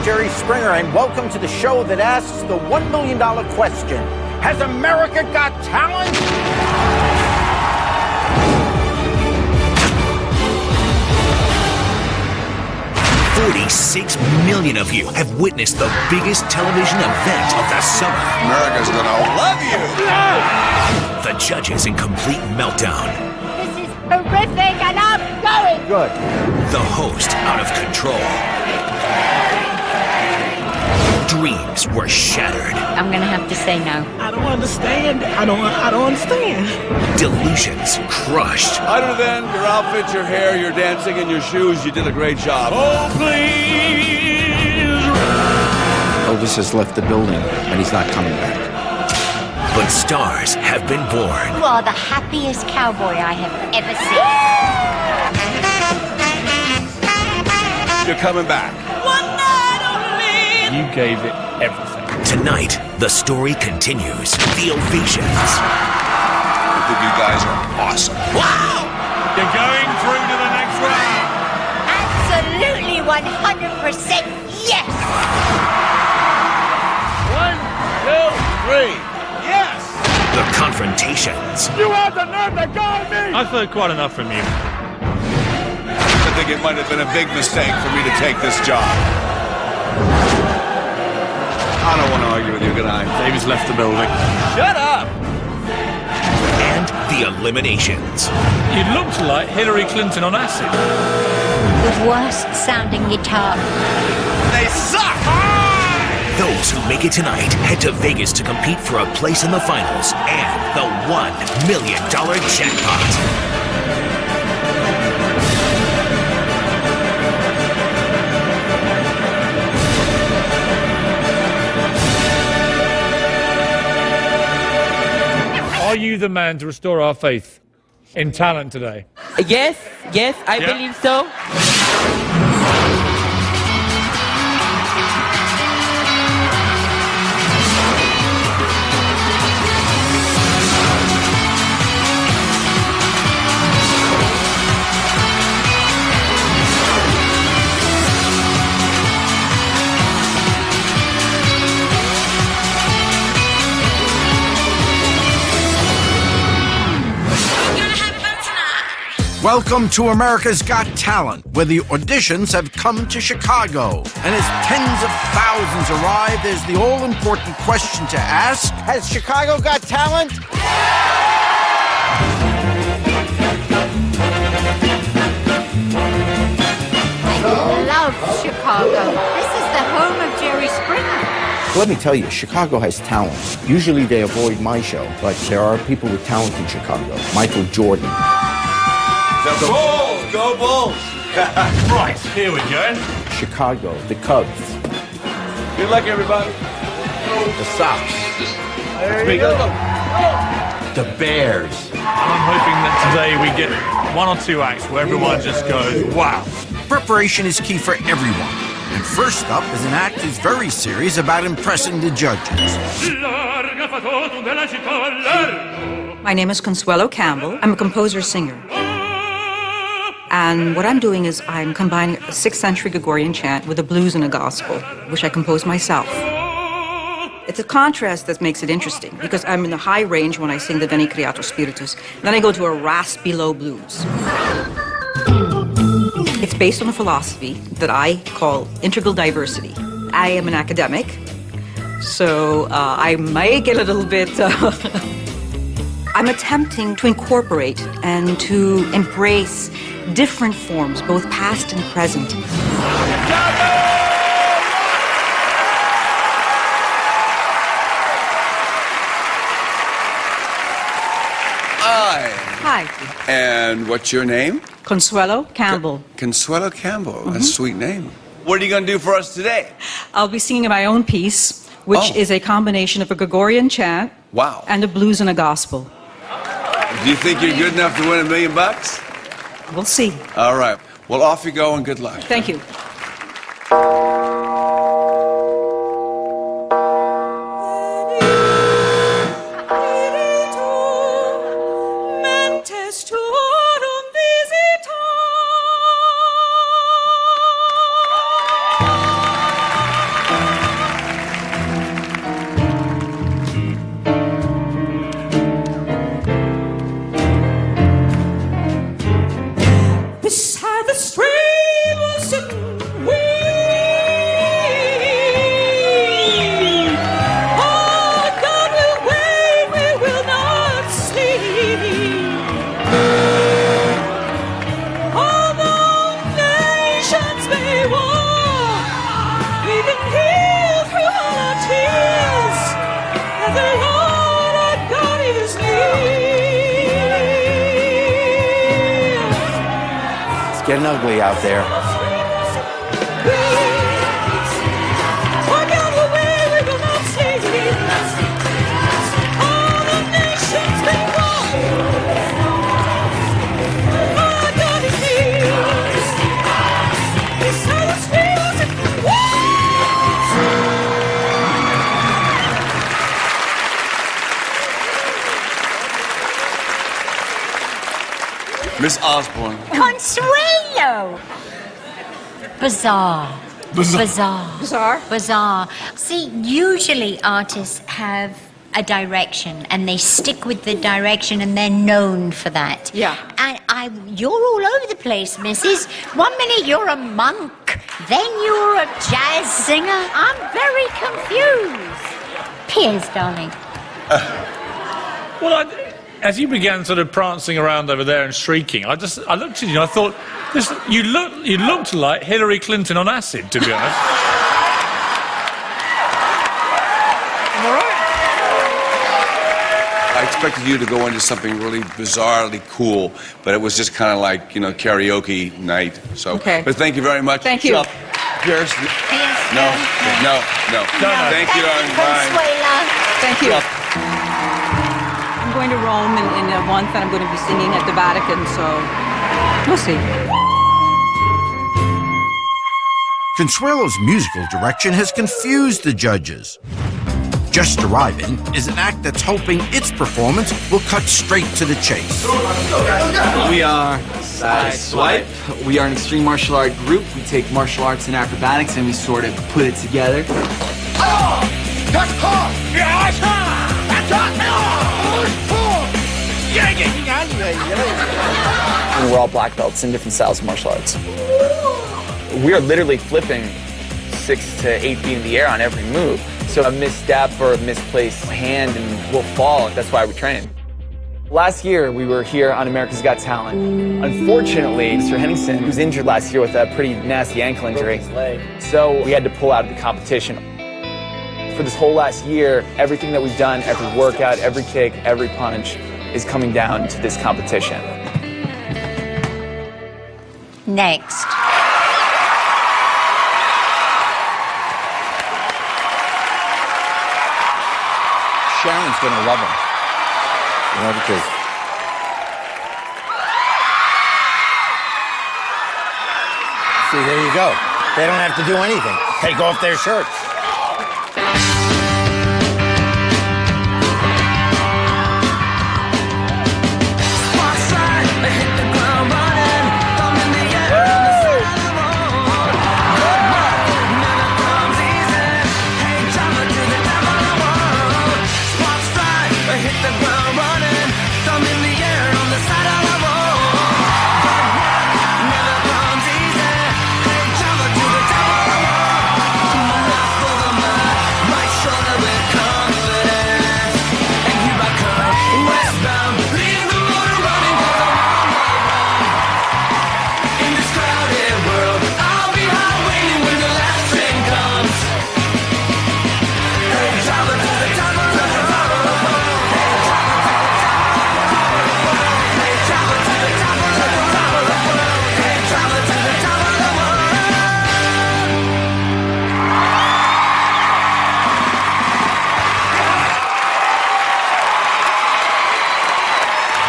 Jerry Springer, and welcome to the show that asks the $1 million question. Has America got talent? 46 million of you have witnessed the biggest television event of the summer. America's gonna love you! The judges in complete meltdown. This is horrific and I'm going! Good. The host out of control. Dreams were shattered. I'm gonna have to say no. I don't understand. I don't understand. Delusions crushed. Other than your outfit, your hair, your dancing, and your shoes, you did a great job. Oh, please! Elvis has left the building, and he's not coming back. But stars have been born. You are the happiest cowboy I have ever seen. You're coming back. One night only. You gave it everything. Tonight, the story continues. The ovations. I think you guys are awesome. Wow! You're going through to the next round. Absolutely 100% yes! 1, 2, 3. Yes! The confrontations. You had the nerve to go at me! I've heard quite enough from you. I think it might have been a big mistake for me to take this job. I don't want to argue with you. Good night. David's left the building. Shut up! And the eliminations. You looked like Hillary Clinton on acid. The worst sounding guitar. They suck! Those who make it tonight head to Vegas to compete for a place in the finals and the $1 million jackpot. Are you the man to restore our faith in talent today? Yes, I believe so. Welcome to America's Got Talent, where the auditions have come to Chicago. And as tens of thousands arrive, there's the all-important question to ask: has Chicago got talent? I love Chicago. This is the home of Jerry Springer. Let me tell you, Chicago has talent. Usually they avoid my show, but there are people with talent in Chicago. Michael Jordan. The Bulls! Go Bulls! Right, here we go. Chicago, the Cubs. Good luck, everybody. The Sox. There you go. The Bears. I'm hoping that today we get one or two acts where everyone just goes, wow. Preparation is key for everyone. And first up is an act who's very serious about impressing the judges. My name is Consuelo Campbell. I'm a composer-singer. And what I'm doing is I'm combining a 6th century Gregorian chant with a blues and a gospel, which I composed myself. It's a contrast that makes it interesting, because I'm in the high range when I sing the Veni Creator Spiritus. Then I go to a raspy low blues. It's based on a philosophy that I call integral diversity. I am an academic, so I might get a little bit... I'm attempting to incorporate and to embrace different forms, both past and present. Hi. And what's your name? Consuelo Campbell. Consuelo Campbell. That's a sweet name. What are you going to do for us today? I'll be singing my own piece, which is a combination of a Gregorian chant and a blues and a gospel. Do you think you're good enough to win $1 million? We'll see. All right. Well, off you go and good luck. Thank you. getting ugly out there. Miss Osborne. Consuelo! Bizarre. Bizarre. See, usually artists have a direction and they stick with the direction and they're known for that. Yeah. And you're all over the place, missus. 1 minute you're a monk, then you're a jazz singer. I'm very confused. Piers, darling. Well, as you began sort of prancing around over there and shrieking, I looked at you and I thought, you looked like Hillary Clinton on acid, to be honest. Am I right? I expected you to go into something really bizarrely cool, but it was just kind of like, you know, karaoke night. So, okay. But thank you very much. Thank you. Pierce. No. Thank you. Consuela. Thank you. I'm going to Rome in a month, and I'm going to be singing at the Vatican, so we'll see. Consuelo's musical direction has confused the judges. Just Arriving is an act that's hoping its performance will cut straight to the chase. We are Swipe. We are an extreme martial art group. We take martial arts and acrobatics and we sort of put it together. And we're all black belts in different styles of martial arts. We are literally flipping 6 to 8 feet in the air on every move. So a misstep or a misplaced hand and we'll fall. That's why we train. Last year, we were here on America's Got Talent. Unfortunately, Mr. Henningsen was injured last year with a pretty nasty ankle injury. So we had to pull out of the competition. For this whole last year, everything that we've done, every workout, every kick, every punch, is coming down to this competition. Next. Sharon's gonna love him. You know, because see, there you go. They don't have to do anything. Take off their shirts.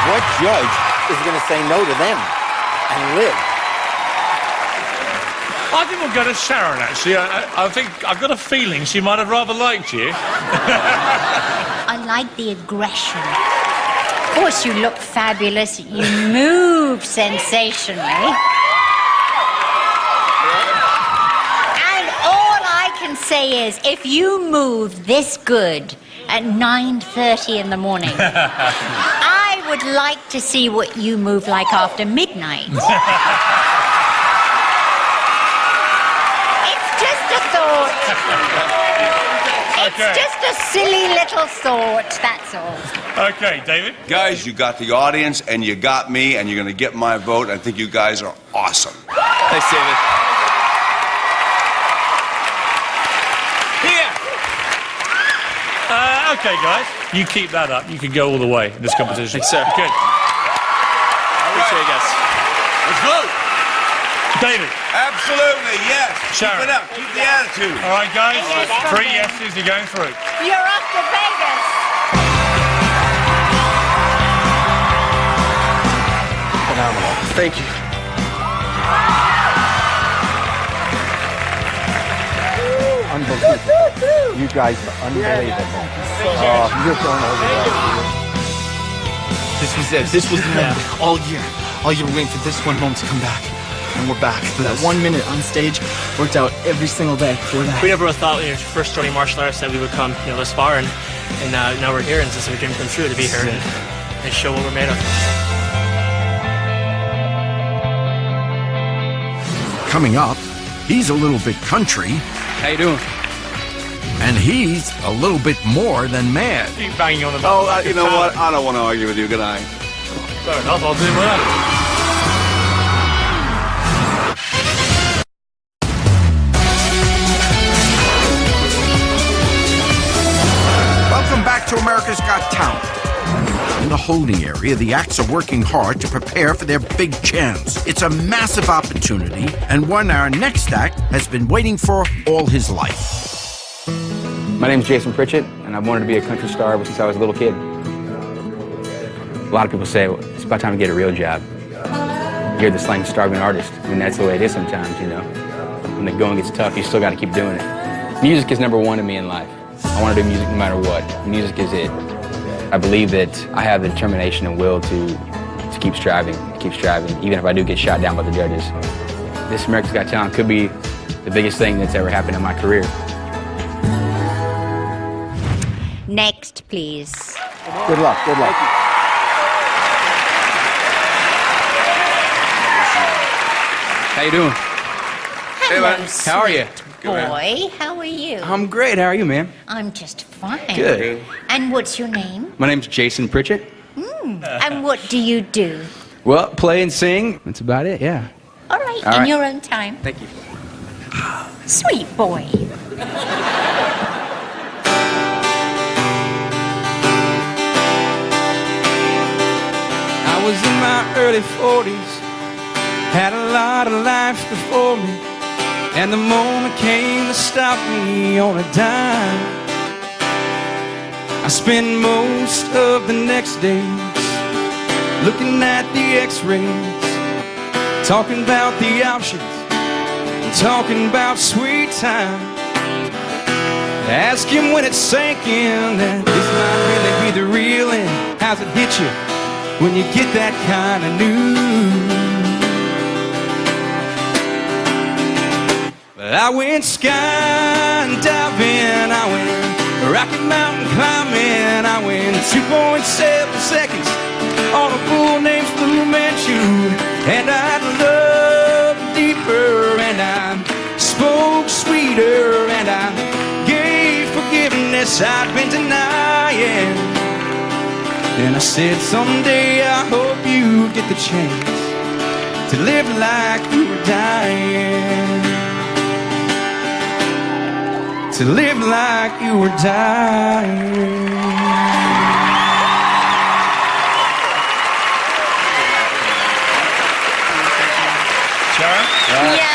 What judge is going to say no to them and live? I think we'll go to Sharon, actually. I think I've got a feeling she might have rather liked you. I like the aggression. Of course, you look fabulous. You move sensationally. And all I can say is, if you move this good at 9:30 in the morning, I would like to see what you move like after midnight. It's just a thought. It's just a silly little thought, that's all. Okay, David? Guys, you got the audience, and you got me, and you're going to get my vote. I think you guys are awesome. Thanks, David. Okay, guys. You keep that up. You can go all the way in this competition. Thanks, sir. Good. Appreciate it, guys. Let's go. David. Absolutely, yes. Sharon. Keep it up. Keep the attitude. All right, guys. Yes, 3 okay. yeses, you're going through. You're off to Vegas. Phenomenal. Thank you. Unbelievable. You guys are unbelievable. You're going over there. This was it. This was the moment. All year we're waiting for this one moment to come back. And we're back. That 1 minute on stage worked out every single day before that. We never thought, first starting martial arts, that we would come, this far, and now we're here, and it's a dream come true to be here and show what we're made of. Coming up, he's a little bit country. How you doing? And he's a little bit more than mad. Keep banging on the Oh, you know what? I don't want to argue with you. Good night. Fair enough, I'll do that. Welcome back to America's Got Talent. In the holding area, the acts are working hard to prepare for their big chance. It's a massive opportunity, and one our next act has been waiting for all his life. My name's Jason Pritchett, and I've wanted to be a country star ever since I was a little kid. A lot of people say, well, it's about time to get a real job. You hear the slang starving artist. I mean, that's the way it is sometimes, When the going gets tough, you still got to keep doing it. Music is number one to me in life. I want to do music no matter what. Music is it. I believe that I have the determination and will to keep striving, even if I do get shot down by the judges. This America's Got Talent could be the biggest thing that's ever happened in my career. Next, please. Good luck. Good luck. How you doing? Hello, How are you? boy. How are you? I'm great. How are you, man? I'm just fine. Good. And what's your name? My name's Jason Pritchett. And what do you do? Well, play and sing. That's about it, yeah. All right, All in right. your own time. Thank you. Sweet boy. I was in my early 40s, had a lot of life before me, and the moment came to stop me on a dime. I spent most of the next days looking at the x-rays, talking about the options, and talking about sweet time, asking when it sank in that this might really be the real end. How's it hit you when you get that kind of news? Well, I went skydiving, I went Rocky Mountain climbing, I went 2.7 seconds on a bull named Fu Manchu, and I loved deeper, and I spoke sweeter, and I gave forgiveness I'd been denying. And I said, someday I hope you get the chance to live like you were dying. To live like you were dying. Sharon? Yeah,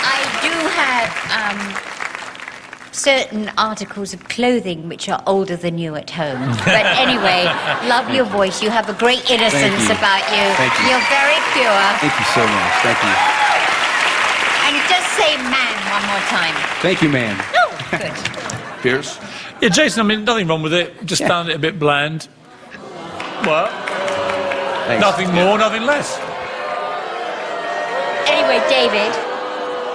I do have certain articles of clothing which are older than you at home. But anyway, love your voice. You have a great innocence about you. Thank you. You're very pure. Thank you so much. Thank you. And just say man one more time. Thank you, man. Oh, good. Pierce? Yeah, Jason, I mean, nothing wrong with it. Just found it a bit bland. Well, Thanks. nothing more, nothing less. Anyway, David.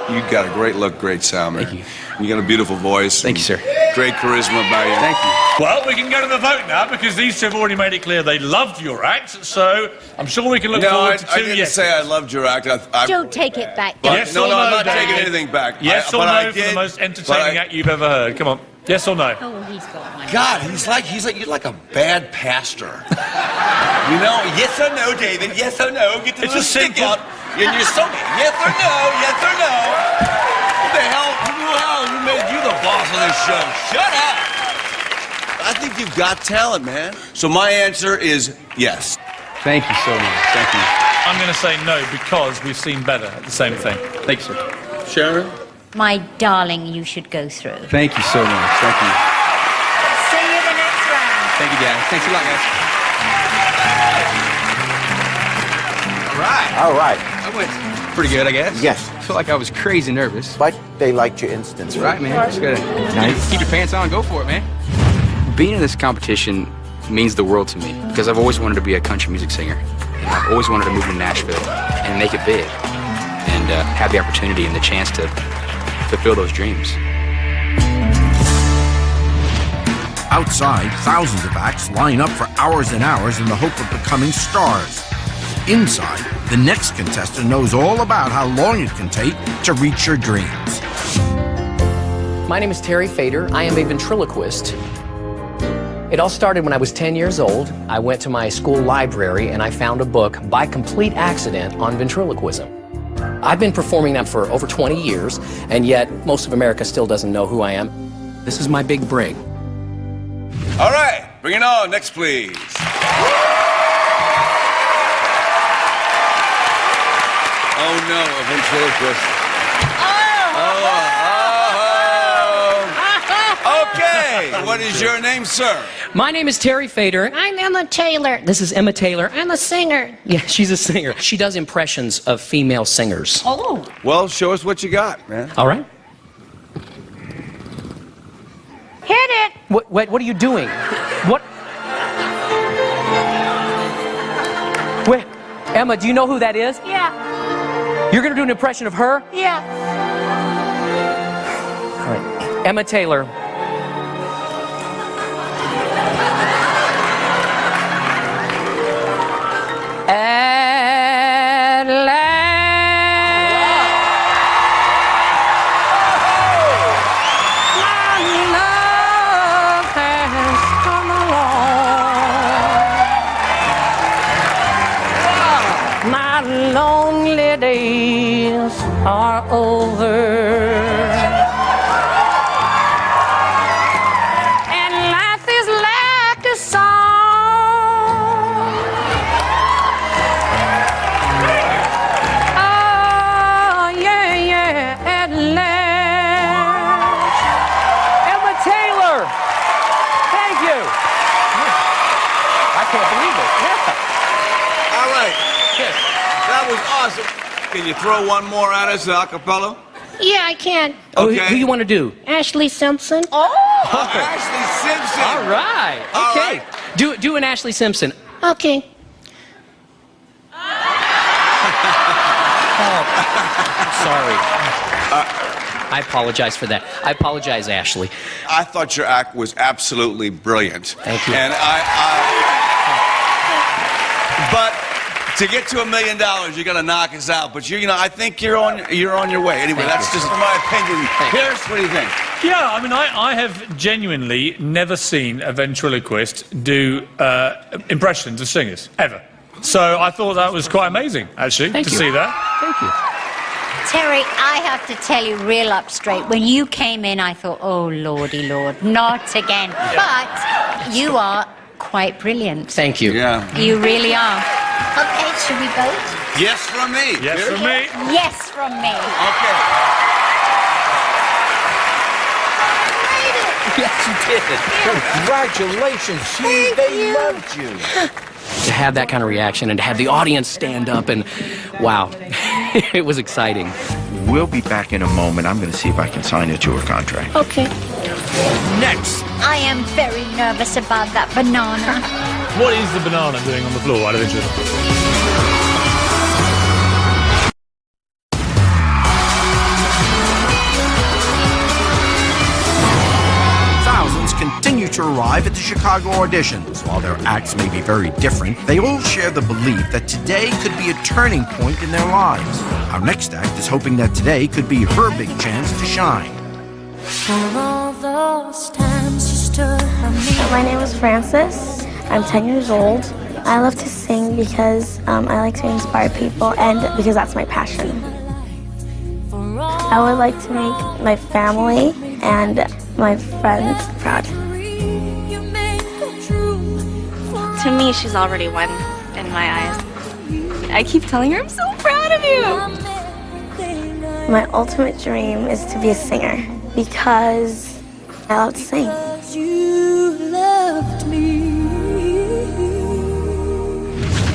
You got a great look, great sound, man. Thank you. You got a beautiful voice. Thank you, sir. Great charisma about you. Thank you. Well, we can go to the vote now because these two have already made it clear they loved your act. So I'm sure we can look No, forward to I 2 didn't yeses. say I loved your act. Don't take it back. But- Yes no, or no, I'm no, not David? taking anything back. Yes or but no I for the did, most but entertaining act you've ever heard? Come on. Yes or no? Oh, he's got one. God, you're like a bad pastor. You know, yes or no, David, yes or no, get the It's little a stick simple- out, and you're so, yes or no, yes or no. What the hell, who made you the boss of this show? Shut up. I think you've got talent, man. So my answer is yes. Thank you so much. Thank you. I'm going to say no because we've seen better at the same thing. Thank you, sir. Sharon? My darling, you should go through. Thank you so much. Thank you. See you the next round. Thank you, guys. Thanks a lot, guys. Right. All right. I went pretty good, I guess. Yes. I feel like I was crazy nervous. But they liked your instance. Right, man. Just gotta keep your pants on, go for it, man. Being in this competition means the world to me because I've always wanted to be a country music singer. And I've always wanted to move to Nashville and make it big and have the opportunity and the chance to fulfill those dreams. Outside, thousands of acts line up for hours and hours in the hope of becoming stars. Inside, the next contestant knows all about how long it can take to reach your dreams. My name is Terry Fader. I am a ventriloquist. It all started when I was 10 years old. I went to my school library and I found a book by complete accident on ventriloquism. I've been performing that for over 20 years, and yet most of America still doesn't know who I am. This is my big break. All right, bring it on. Next, please. Oh, no, a ventriloquist. Okay, what is your name, sir? My name is Terry Fader. I'm Emma Taylor. This is Emma Taylor. I'm a singer. Yeah, she's a singer. She does impressions of female singers. Oh. Well, show us what you got, man. All right. Hit it. What are you doing? What? Wait, Emma, do you know who that is? Yeah. You're going to do an impression of her? Yeah. All right. Emma Taylor. At last, my love has come along. My lonely days are over. And life is like a song. Awesome. Can you throw one more at us, a cappella? Yeah, I can. Oh, Okay. who you want to do? Ashley Simpson. Oh, Ashley Simpson. All right. All Okay. right. Do an Ashley Simpson. Okay. Sorry. I apologize for that. I apologize, Ashley. I thought your act was absolutely brilliant. Thank you. And but to get to $1 million, you got to knock us out. But you know, I think you're on your way. Anyway, that's just my opinion. Pierce, what do you think? Yeah, I mean, I have genuinely never seen a ventriloquist do impressions of singers, ever. So I thought that was quite amazing, actually, to see that. Thank you. Terry, I have to tell you real up straight, when you came in, I thought, oh, lordy lord, not again. But you are quite brilliant. Thank you. Yeah. You really are. Okay, should we vote? Yes from me. Yes from me. Yes from me. Okay. Yes, you did. Congratulations. They loved you. To have that kind of reaction and to have the audience stand up and, wow, it was exciting. We'll be back in a moment. I'm going to see if I can sign a tour contract. Okay. Next, I am very nervous about that banana. What is the banana doing on the floor? Out of interest. thousands continue to arrive at the Chicago auditions. While their acts may be very different, they all share the belief that today could be a turning point in their lives. Our next act is hoping that today could be her big chance to shine. For all those times you stood by me. My name is Francis. I'm 10 years old. I love to sing because I like to inspire people and because that's my passion. I would like to make my family and my friends proud. To me, she's already won in my eyes. I keep telling her I'm so proud of you. My ultimate dream is to be a singer because I love to sing. You loved me.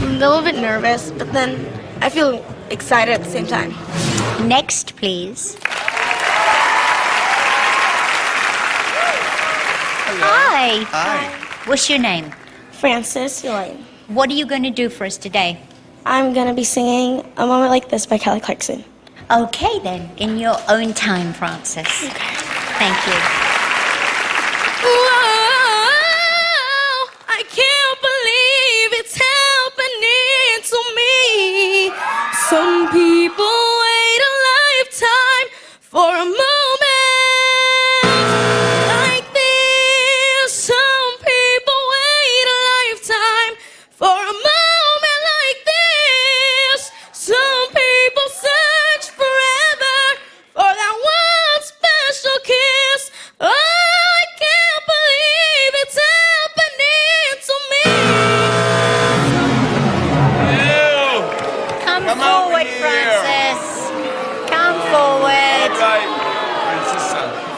I'm a little bit nervous, but then I feel excited at the same time. Next, please. Hi. Hi. What's your name? Frances Elaine. What are you going to do for us today? I'm going to be singing A Moment Like This by Kelly Clarkson. Okay, then. In your own time, Frances. Okay. Thank you. Whoa, I can't believe it's happening to me. Some people wait a lifetime for a moment like this. Some people wait a lifetime for a moment like this. Some people search forever for that one special kiss. Oh, I can't believe it's happening to me. Come Come forward, over here. Frances. Come forward. Right. Princess,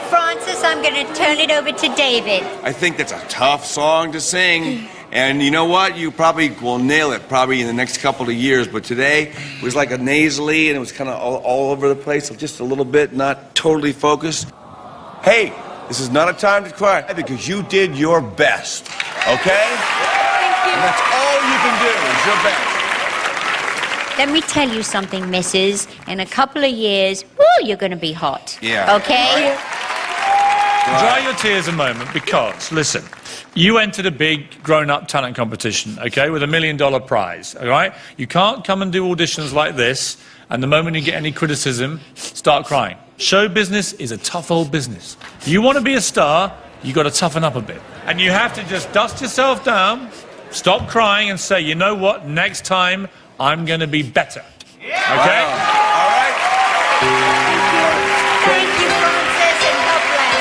Frances, I'm going to turn it over to David. I think that's a tough song to sing. And you know what? You probably will nail it probably in the next couple of years. But today it was like a nasally and it was kind of all over the place. So just a little bit, not totally focused. Hey, this is not a time to cry because you did your best. Okay? Thank you. And that's all you can do is your best. Let me tell you something, Mrs. In a couple of years, woo, you're going to be hot. Yeah. Okay? Dry your tears a moment because, listen, you entered a big grown-up talent competition, okay, with $1 million prize, all right? You can't come and do auditions like this, and the moment you get any criticism, start crying. Show business is a tough old business. You want to be a star, you got to toughen up a bit. And you have to just dust yourself down, stop crying, and say, you know what, next time, I'm going to be better. Okay? All right. Thank you, Frances, and God bless.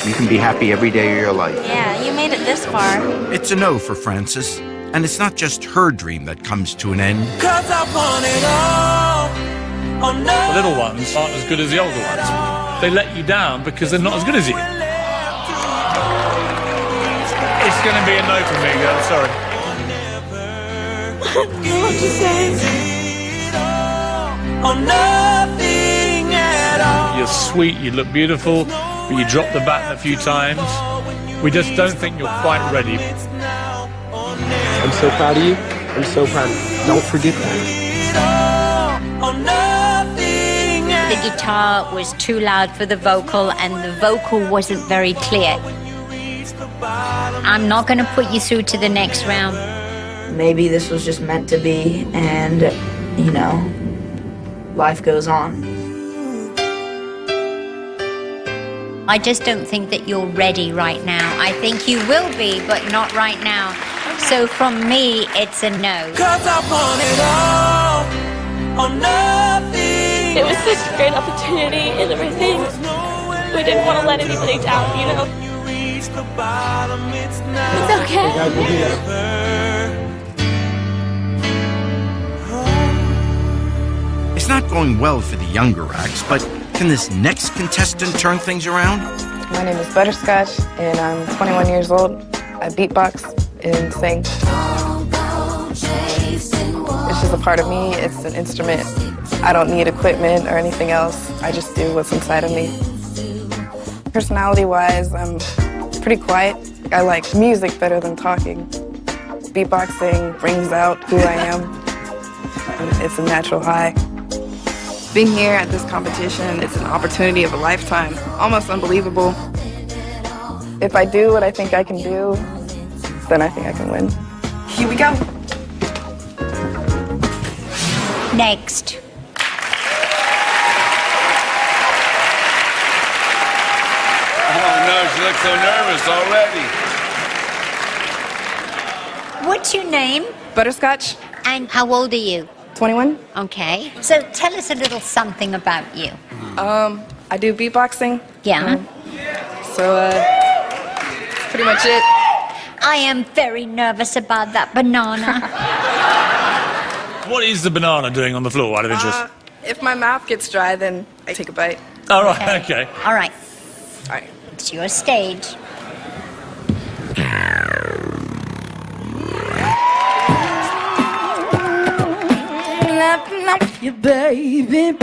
You can be happy every day of your life. Yeah, you made it this far. It's a no for Frances. And it's not just her dream that comes to an end. 'Cause I want it all. Oh, no. The little ones aren't as good as the older ones. They let you down because they're not as good as you. It's going to be a no for me, girl. Sorry. What you say? Oh, nothing at all. You're sweet, you look beautiful, but you dropped the baton a few times. We just don't think you're quite ready. I'm so proud of you. I'm so proud of you. Don't forget that. The guitar was too loud for the vocal, and the vocal wasn't very clear. I'm not going to put you through to the next round. Maybe this was just meant to be, and, you know, life goes on. I just don't think that you're ready right now. I think you will be, but not right now. So from me, it's a no. 'Cause I want it all. Oh, nothing. It was such a great opportunity and everything. We didn't want to let anybody down, you know? It's okay. It's not going well for the younger acts, but can this next contestant turn things around? My name is Butterscotch, and I'm 21 years old. I beatbox and sing. It's just a part of me. It's an instrument. I don't need equipment or anything else. I just do what's inside of me. Personality-wise, I'm pretty quiet. I like music better than talking. Beatboxing brings out who I am. And it's a natural high. Being here at this competition, it's an opportunity of a lifetime. Almost unbelievable. If I do what I think I can do, then I think I can win. Here we go. Next. Oh, no, she looks so nervous already. What's your name? Butterscotch. And how old are you? 21. Okay. So tell us a little something about you. I do beatboxing. Yeah. So, that's pretty much it. I am very nervous about that banana. What is the banana doing on the floor, out of interest? If my mouth gets dry, then I take a bite. All right, okay. All right. All right. It's your stage. Love you, baby.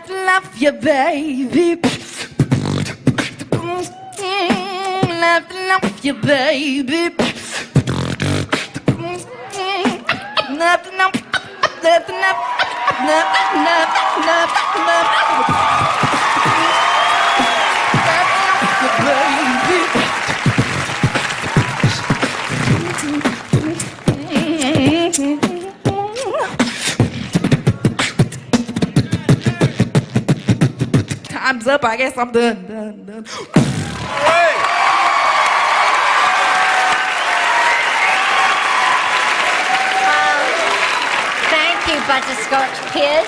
Love you, baby. Love you, baby. Time's up. I guess I'm done. Thank you, Butterscotch. Piers?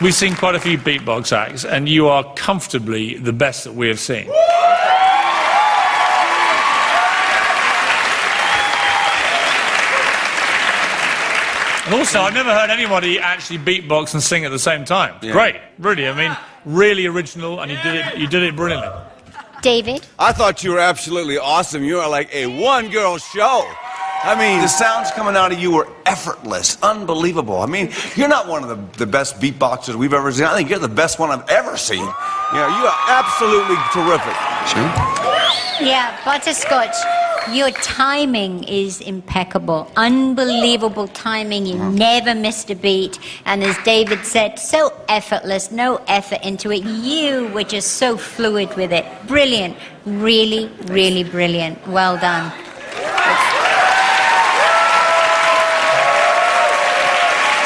We've seen quite a few beatbox acts, and you are comfortably the best that we have seen. And also, I've never heard anybody actually beatbox and sing at the same time. Yeah. Great, really. I mean, really original, and you did it brilliantly. David? I thought you were absolutely awesome. You are like a one-girl show. I mean, the sounds coming out of you were effortless, unbelievable. I mean, you're not one of the best beatboxers we've ever seen. I think you're the best one I've ever seen. You know, you are absolutely terrific. Sure. Yeah, Butterscotch, your timing is impeccable. Unbelievable timing. You never missed a beat. And as David said, so effortless, no effort into it. You were just so fluid with it. Brilliant. Really, really brilliant. Well done.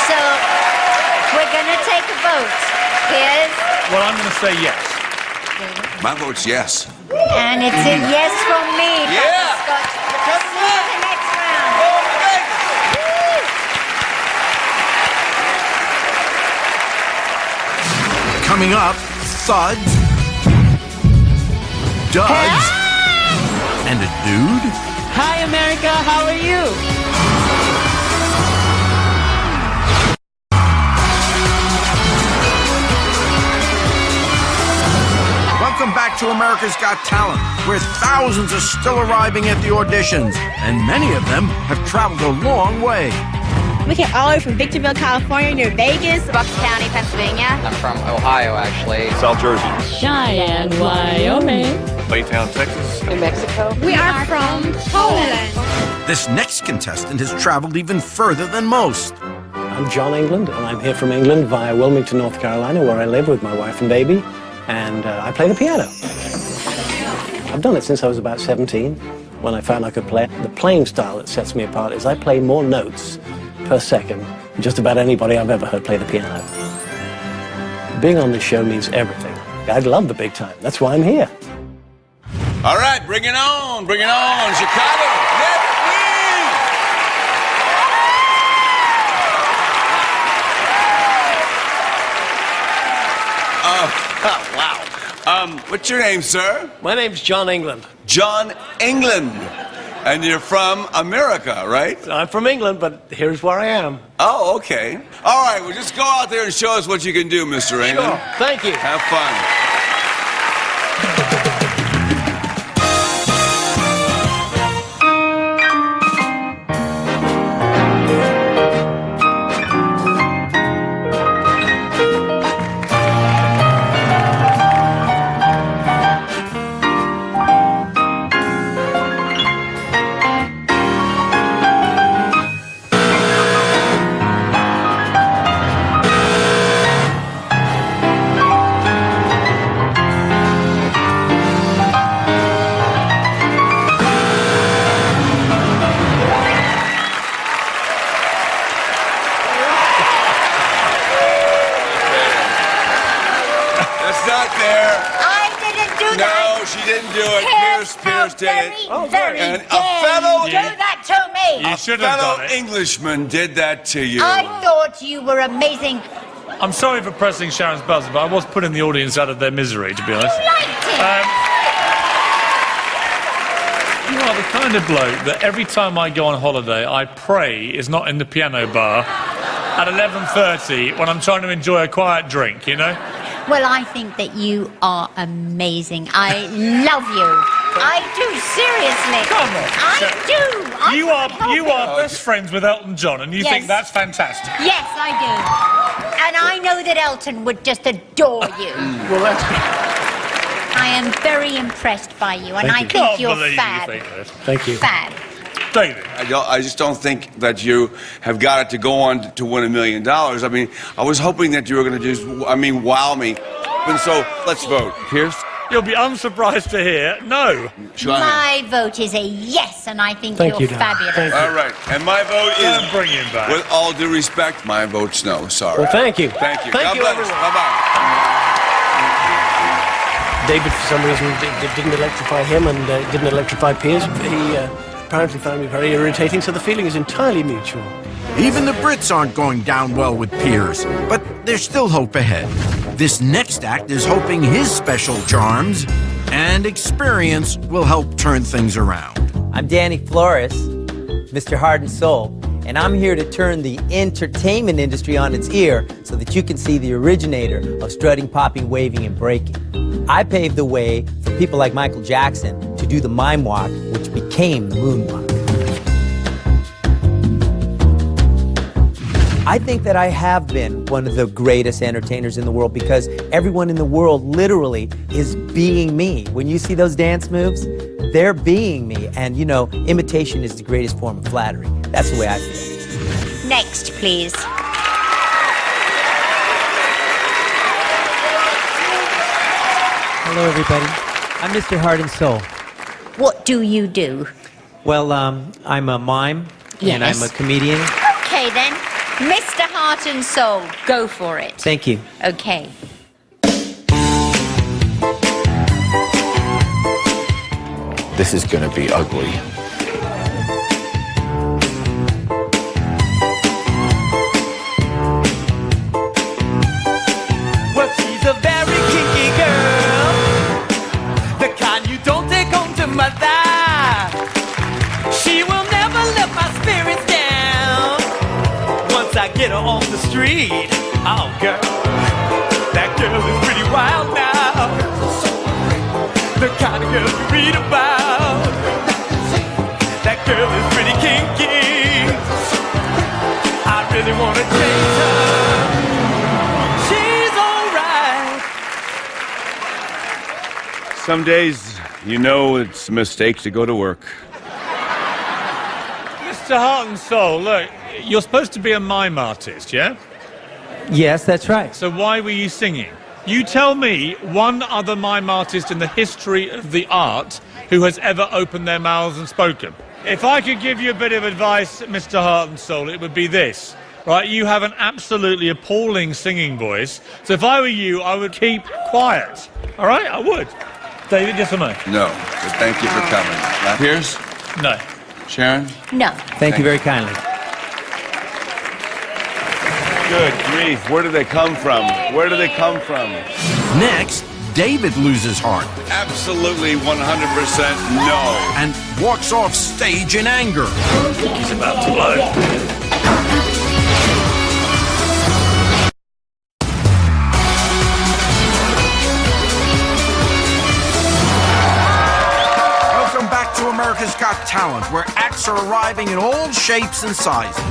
So, we're going to take a vote. Piers? Well, I'm going to say yes. My vote's yes. And it's a yes from me, Yeah. Butterscotch. Let's see the next round. Coming up, thuds, duds, and a dude. Hi, America. How are you? Welcome back to America's Got Talent, where thousands are still arriving at the auditions, and many of them have traveled a long way. We came all the way from Victorville, California, near Vegas. Bucks County, Pennsylvania. I'm from Ohio, actually. South Jersey. Cheyenne, Wyoming. Baytown, Texas. New Mexico. We are from Poland. This next contestant has traveled even further than most. I'm John England, and I'm here from England via Wilmington, North Carolina, where I live with my wife and baby, and I play the piano. I've done it since I was about 17, when I found I could play. The playing style that sets me apart is I play more notes per second than just about anybody I've ever heard play the piano. Being on this show means everything. I love the big time. That's why I'm here. All right, bring it on, Chicago. Let's wow. What's your name, sir? My name's John England. John England. And you're from America, right? I'm from England, but here's where I am. Oh, okay. All right, well, just go out there and show us what you can do, Mr. England. Sure. Thank you. Have fun. should have done it. Englishman did that to you. I thought you were amazing. I'm sorry for pressing Sharon's buzzer, but I was putting the audience out of their misery, to be honest. You liked it. are the kind of bloke that every time I go on holiday, I pray is not in the piano bar at 11:30 when I'm trying to enjoy a quiet drink, you know? Well, I think that you are amazing. I love you. I do, seriously. Come on. I do. You are best friends with Elton John, and you think that's fantastic. Yes, I do. And I know that Elton would just adore you. Well, that's good. I am very impressed by you, and I think you're fab. Thank you. Fab. David. I just don't think that you have got it to go on to win $1 million. I mean, I was hoping that you were going to just, wow me. And so, let's vote. Pierce? You'll be unsurprised to hear, no. My vote is a yes, and I think Thank you're you, fabulous. All right, and my vote is... Don't bring him back. With all due respect, my vote's no. Sorry. Well, thank you. Thank you. Thank God you, bless. everyone. Bye-bye. David, for some reason, didn't electrify him and didn't electrify Piers. He apparently found me very irritating, so the feeling is entirely mutual. Even the Brits aren't going down well with Piers, but there's still hope ahead. This next act is hoping his special charms and experience will help turn things around. I'm Danny Flores, Mr. Heart and Soul, and I'm here to turn the entertainment industry on its ear so that you can see the originator of strutting, popping, waving, and breaking. I paved the way for people like Michael Jackson to do the mime walk, which became the moonwalk. I think that I have been one of the greatest entertainers in the world because everyone in the world literally is being me. When you see those dance moves, they're being me. And, you know, imitation is the greatest form of flattery. That's the way I feel. Next, please. Hello, everybody. I'm Mr. Heart and Soul. What do you do? Well, I'm a mime, and I'm a comedian. Okay, then. Mr. Heart and Soul, go for it. Thank you. Okay. This is gonna be ugly. Well, she's a very kinky girl, the kind you don't take home to mother. She will never let my spirits down. Once I get her off the street, oh girl, that girl is pretty wild now. The kind of girl you read about. That girl is pretty kinky. I really want to change her. She's alright. Some days, you know it's a mistake to go to work. Mr. Heart and Soul, look, you're supposed to be a mime artist, yeah? Yes, that's right. So why were you singing? You tell me one other mime artist in the history of the art who has ever opened their mouths and spoken. If I could give you a bit of advice, Mr. Heart and Soul, it would be this. Right, you have an absolutely appalling singing voice. So if I were you, I would keep quiet. All right, I would. David, yes or no? No, but thank you for coming. Pierce? No. Sharon? No. Thank you very kindly. Good grief, where do they come from? Where do they come from? Next, David loses heart. Absolutely 100% no. And walks off stage in anger. He's about to blow. Welcome back to America's Got Talent, where acts are arriving in all shapes and sizes.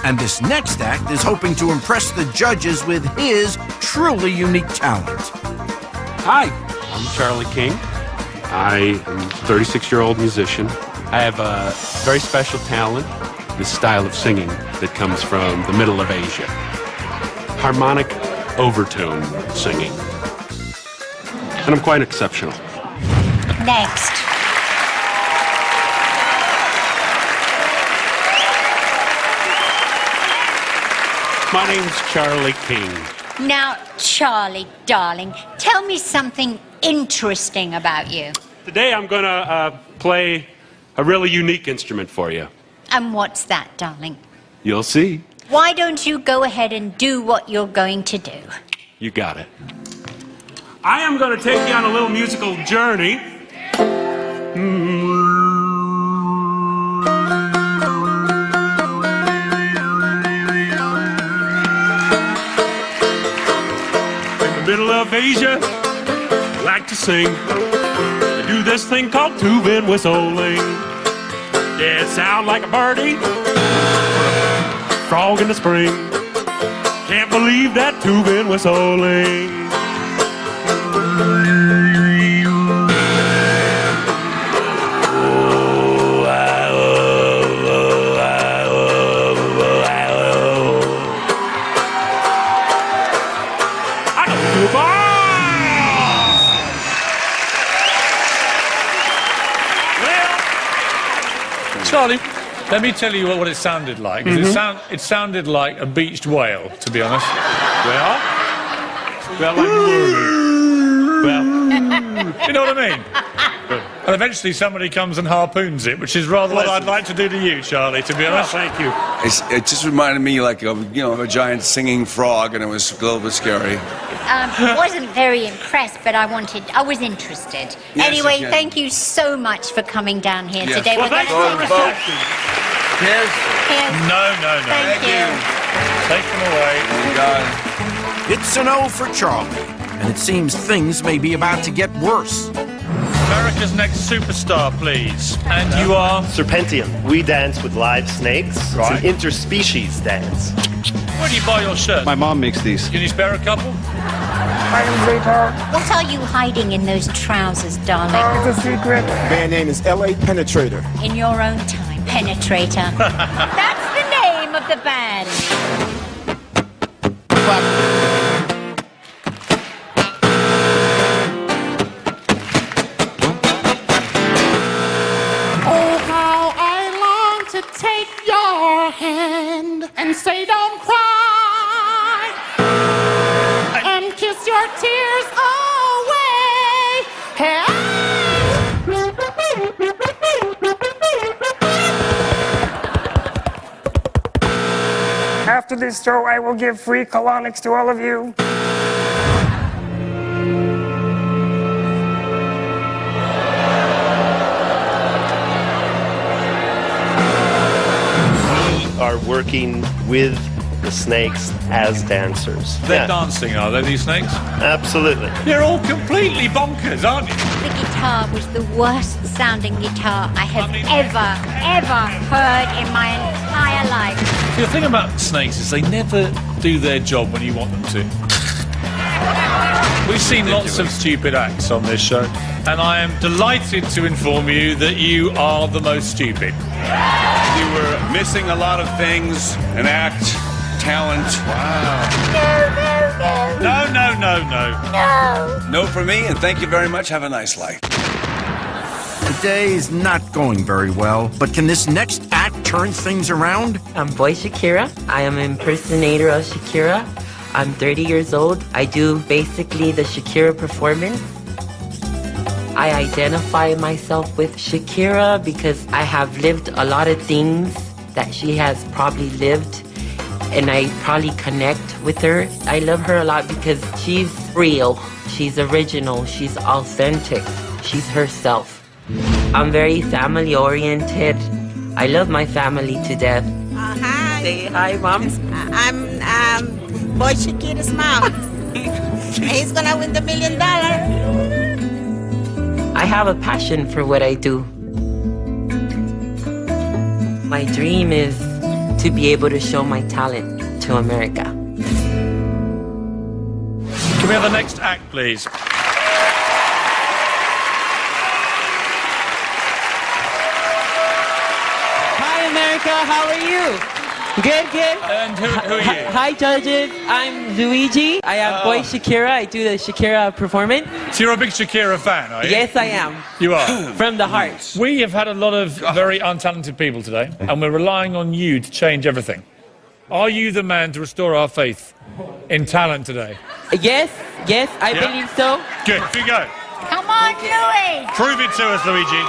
And this next act is hoping to impress the judges with his truly unique talent. Hi, I'm Charlie King. I am a 36-year-old musician. I have a very special talent, this style of singing that comes from the middle of Asia. Harmonic overtone singing. And I'm quite exceptional. Next. My name's Charlie King. Now, Charlie, darling, tell me something interesting about you. Today I'm going to play a really unique instrument for you. And what's that, darling? You'll see. Why don't you go ahead and do what you're going to do? You got it. I am going to take you on a little musical journey. middle of Asia, like to sing. They do this thing called tube-in whistling. Yeah, it sounds like a birdie, frog in the spring. Can't believe that tube-in whistling. Charlie, let me tell you what it sounded like. It sounded like a beached whale, to be honest. Well, you know what I mean? And eventually somebody comes and harpoons it, which is rather what I'd like to do to you, Charlie, to be honest. Thank you. It just reminded me like of, of a giant singing frog, and it was a little bit scary. Wasn't very impressed, but I was interested. Yes, anyway, again. thank you so much for coming down here Yes. today. Well, thanks for the reception. Cheers. No. Thank you. Take them away. Oh, God. It's an O for Charlie, and it seems things may be about to get worse. America's next superstar, please. And you are? Serpentium. We dance with live snakes. Right. It's an interspecies dance. Where do you buy your shirt? My mom makes these. Can you spare a couple? What are you hiding in those trousers, darling? It's a secret. Band name is LA Penetrator. In your own time, Penetrator. That's the name of the band. Oh, how I long to take your hand and say don't cry and kiss your tears away. Hey. After this show, I will give free colonics to all of you. We are working with the snakes as dancers. They're dancing, are they, these snakes? Absolutely. You're all completely bonkers, aren't you? The guitar was the worst sounding guitar I have ever heard in my entire life. The thing about snakes is they never do their job when you want them to. We've seen lots of stupid acts on this show, and I am delighted to inform you that you are the most stupid. You were missing a lot of things, an act, talent. No. No for me, and thank you very much. Have a nice life. The day is not going very well, but can this next act turn things around? I'm Boy Shakira. I am an impersonator of Shakira. I'm 30 years old. I do basically the Shakira performance. I identify myself with Shakira because I have lived a lot of things that she has probably lived, and I probably connect with her. I love her a lot because she's real, she's original, she's authentic, she's herself. I'm very family oriented. I love my family to death. Hi. Say hi, Mom. I'm Boy Shakira's mom. He's gonna win the $1 million. I have a passion for what I do. My dream is to be able to show my talent to America. Can we have the next act, please? Hi, America. How are you? Good. And who are you? Hi, judges. I'm Luigi. I am Boy Shakira. I do the Shakira performance. So you're a big Shakira fan, are you? Yes, I am. You are? From the heart. We have had a lot of very untalented people today, and we're relying on you to change everything. Are you the man to restore our faith in talent today? Yes, I believe so. Good, here you go. Come on, Louis. Prove it to us, Luigi.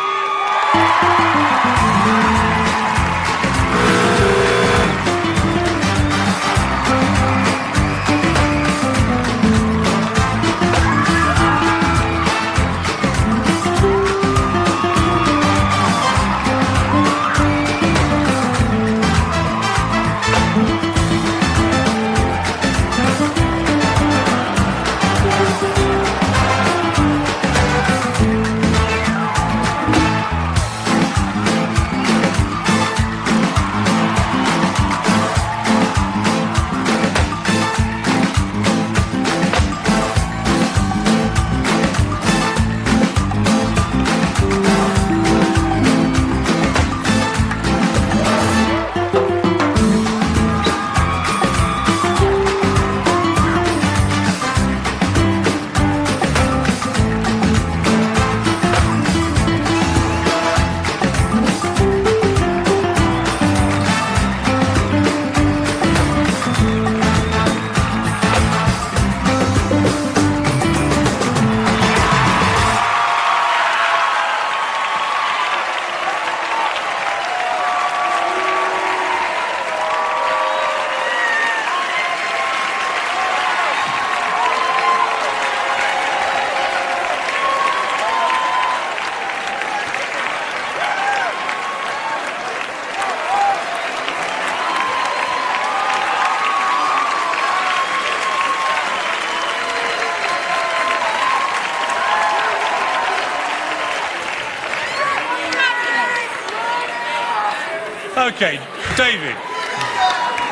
Okay, David.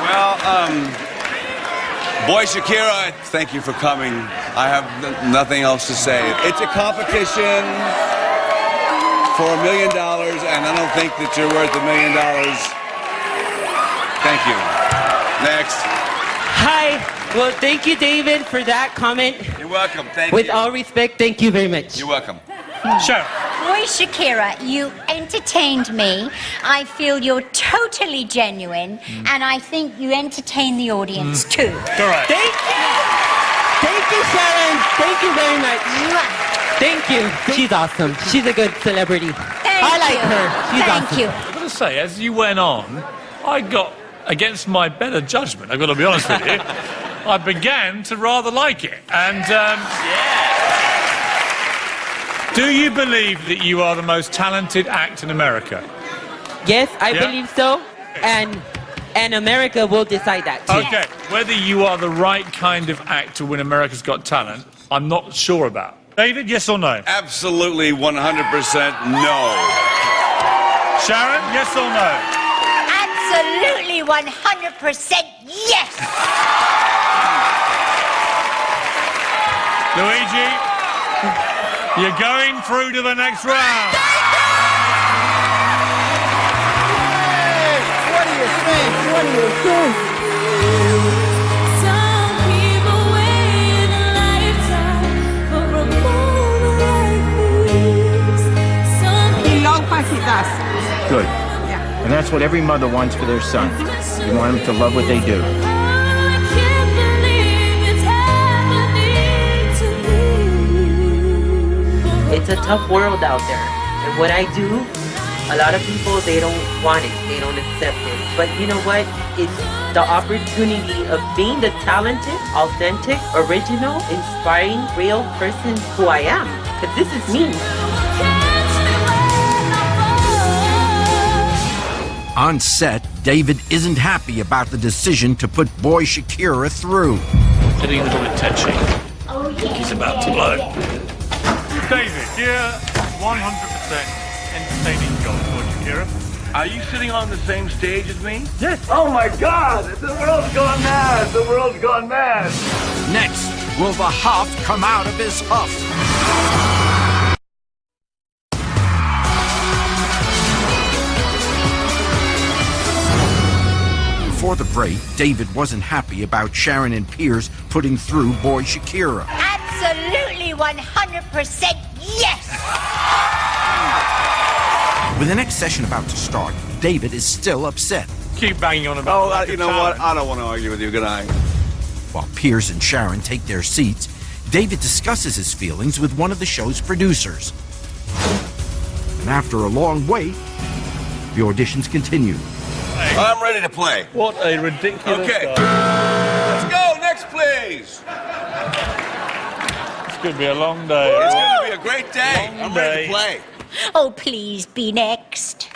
Well, boy Shakira, thank you for coming. I have nothing else to say. It's a competition for $1 million, and I don't think that you're worth $1 million. Thank you. Next. Hi. Well, thank you, David, for that comment. You're welcome. Thank you. With all respect, thank you very much. You're welcome. Sure. Boy Shakira, you entertained me. I feel you're totally genuine, and I think you entertain the audience too. Correct. Thank you. Thank you, Sharon. Thank you very much. Thank you. She's awesome. She's a good celebrity. I like her. She's awesome. you. I've got to say, as you went on, I got, against my better judgment, I've got to be honest with you, I began to rather like it. And, do you believe that you are the most talented act in America? Yes, I believe so. And America will decide that too. Okay, whether you are the right kind of act to win America's Got Talent, I'm not sure about. David, yes or no? Absolutely 100% no. Sharon, yes or no? Absolutely 100% yes. Luigi, you're going through to the next round. What do you think? What do you think? Some people wait a lifetime for a moment like this. He loves what he does. Good. And that's what every mother wants for their son. You want them to love what they do. It's a tough world out there. And what I do, a lot of people, they don't want it. They don't accept it. But you know what? It's the opportunity of being the talented, authentic, original, inspiring, real person who I am. Because this is me. On set, David isn't happy about the decision to put boy Shakira through. Getting a little bit touchy. Oh, yeah. He's about to blow. David, you're 100% entertaining God, boy Shakira. Are you sitting on the same stage as me? Yes. Oh my God! The world's gone mad! The world's gone mad! Next, will the huff come out of his huff? Before the break, David wasn't happy about Sharon and Piers putting through boy Shakira. Absolutely 100% yes. With the next session about to start, David is still upset. Keep banging on about Oh, you know what? I don't want to argue with you. Good night. While Piers and Sharon take their seats, David discusses his feelings with one of the show's producers. And after a long wait, the auditions continue. I'm ready to play. What a ridiculous Okay. guy. Let's go. Next, please. It's going to be a long day. It's going to be a great day. Long I'm ready day. to play. Oh, please be next.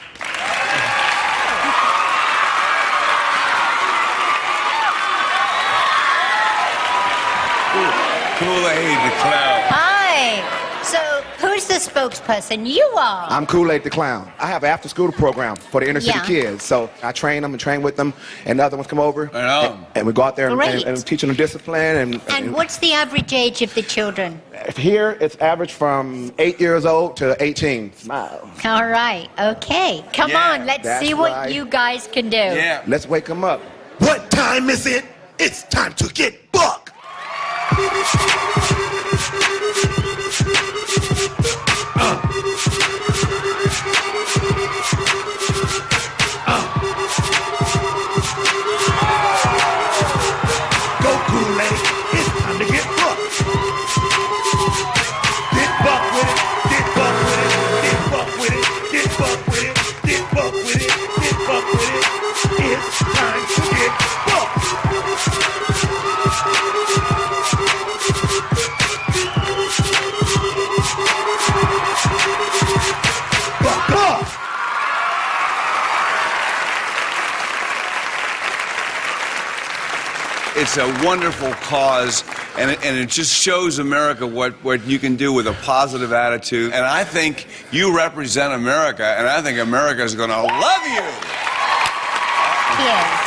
Kool-Aid the Clown. Hi. So, who's the spokesperson? You are. I'm Kool-Aid the Clown. I have an after-school program for the inner city Yeah. kids. So I train them and train with them, and the other ones come over. I know. And we go out there Great. and teach them discipline. And what's the average age of the children? Here, it's average from 8 years old to 18. Smile. All right. Okay. Come Yeah, on. Let's that's see what right. you guys can do. Yeah. Let's wake them up. What time is it? It's time to get buck. Go Kool-Aid, it's time to get bucked. Get buck with it, get buck with it, get buck with it, get buck with it, get buck with it, get buck with it. It's time to get bucked. Buck up. It's a wonderful cause, and it just shows America what you can do with a positive attitude. And I think you represent America, and I think America is going to love you. Piers?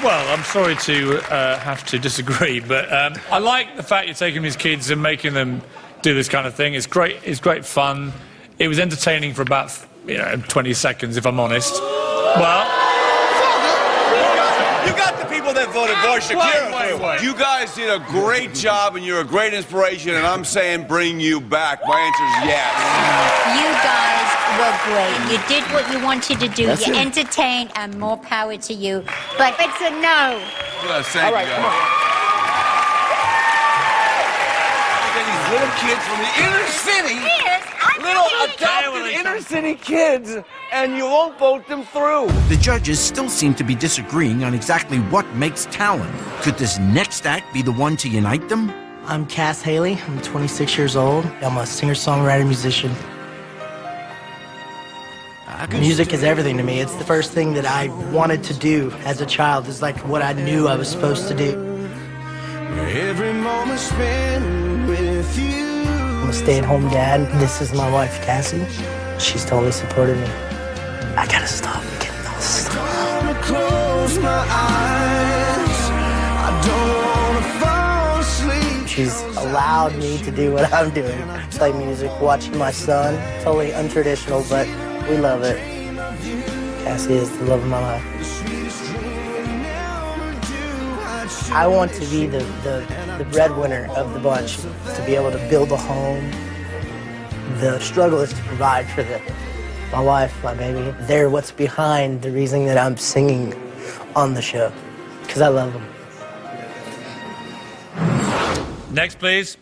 Well, I'm sorry to have to disagree, but I like the fact you're taking these kids and making them do this kind of thing. It's great. It's great fun. It was entertaining for about 20 seconds, if I'm honest. Well, you got the people that voted for Shakira. Wait. You guys did a great job, and you're a great inspiration. And I'm saying, bring you back. My answer is yes. You guys were great. You did what you wanted to do. That's You it. entertained, and more power to you. But it's a no. Yes, thank you, guys. These little kids from the inner city, little adopted inner city kids, and you won't vote them through. The judges still seem to be disagreeing on exactly what makes talent. Could this next act be the one to unite them? I'm Cass Haley. I'm 26 years old. I'm a singer-songwriter, musician. Music is everything to me. It's the first thing that I wanted to do as a child. It's like what I knew I was supposed to do. Every moment spent with you. I'm a stay-at-home dad. This is my wife, Cassie. She's totally supported me. I gotta stop getting all this stuff. I wanna close my eyes. I don't wanna fall asleep. She's allowed me to do what I'm doing. Play music, watching my son. Totally untraditional, but we love it. Cassie is the love of my life. I want to be the breadwinner of the bunch, to be able to build a home. The struggle is to provide for my wife, my baby. They're what's behind the reason that I'm singing on the show, because I love them. Next, please.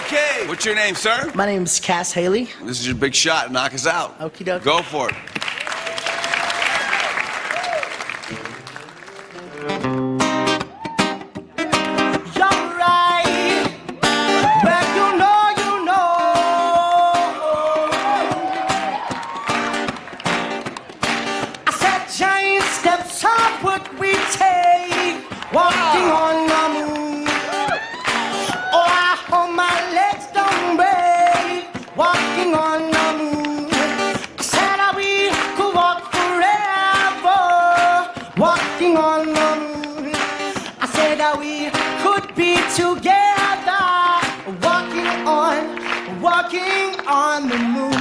Okay, what's your name, sir? My name's Cass Haley. This is your big shot. Knock us out. Okie dokie. Go for it. Walking on the moon. Oh, I hope my legs don't break. Walking on the moon. Said that we could walk forever. Walking on the moon. I said that we could be together. Walking on the moon.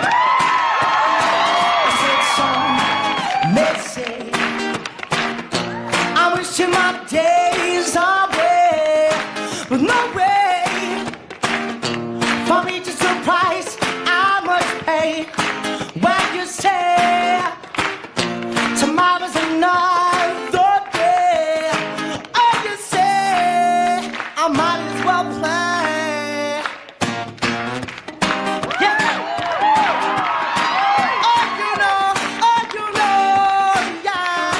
I said some may say I'm wishing my days away, with no way for me to surprise. I must pay. When you say tomorrow's another day, oh, you say I might as well play. Yeah. Oh, you know, yeah.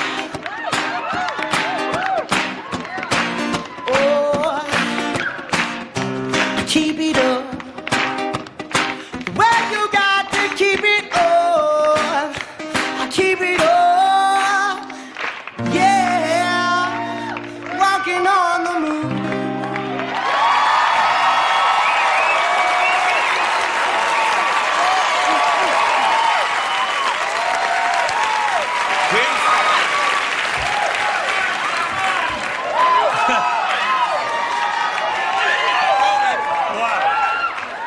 Keep it up. Well, you got to keep it up. Keep it up. Yeah. Walking on the moon.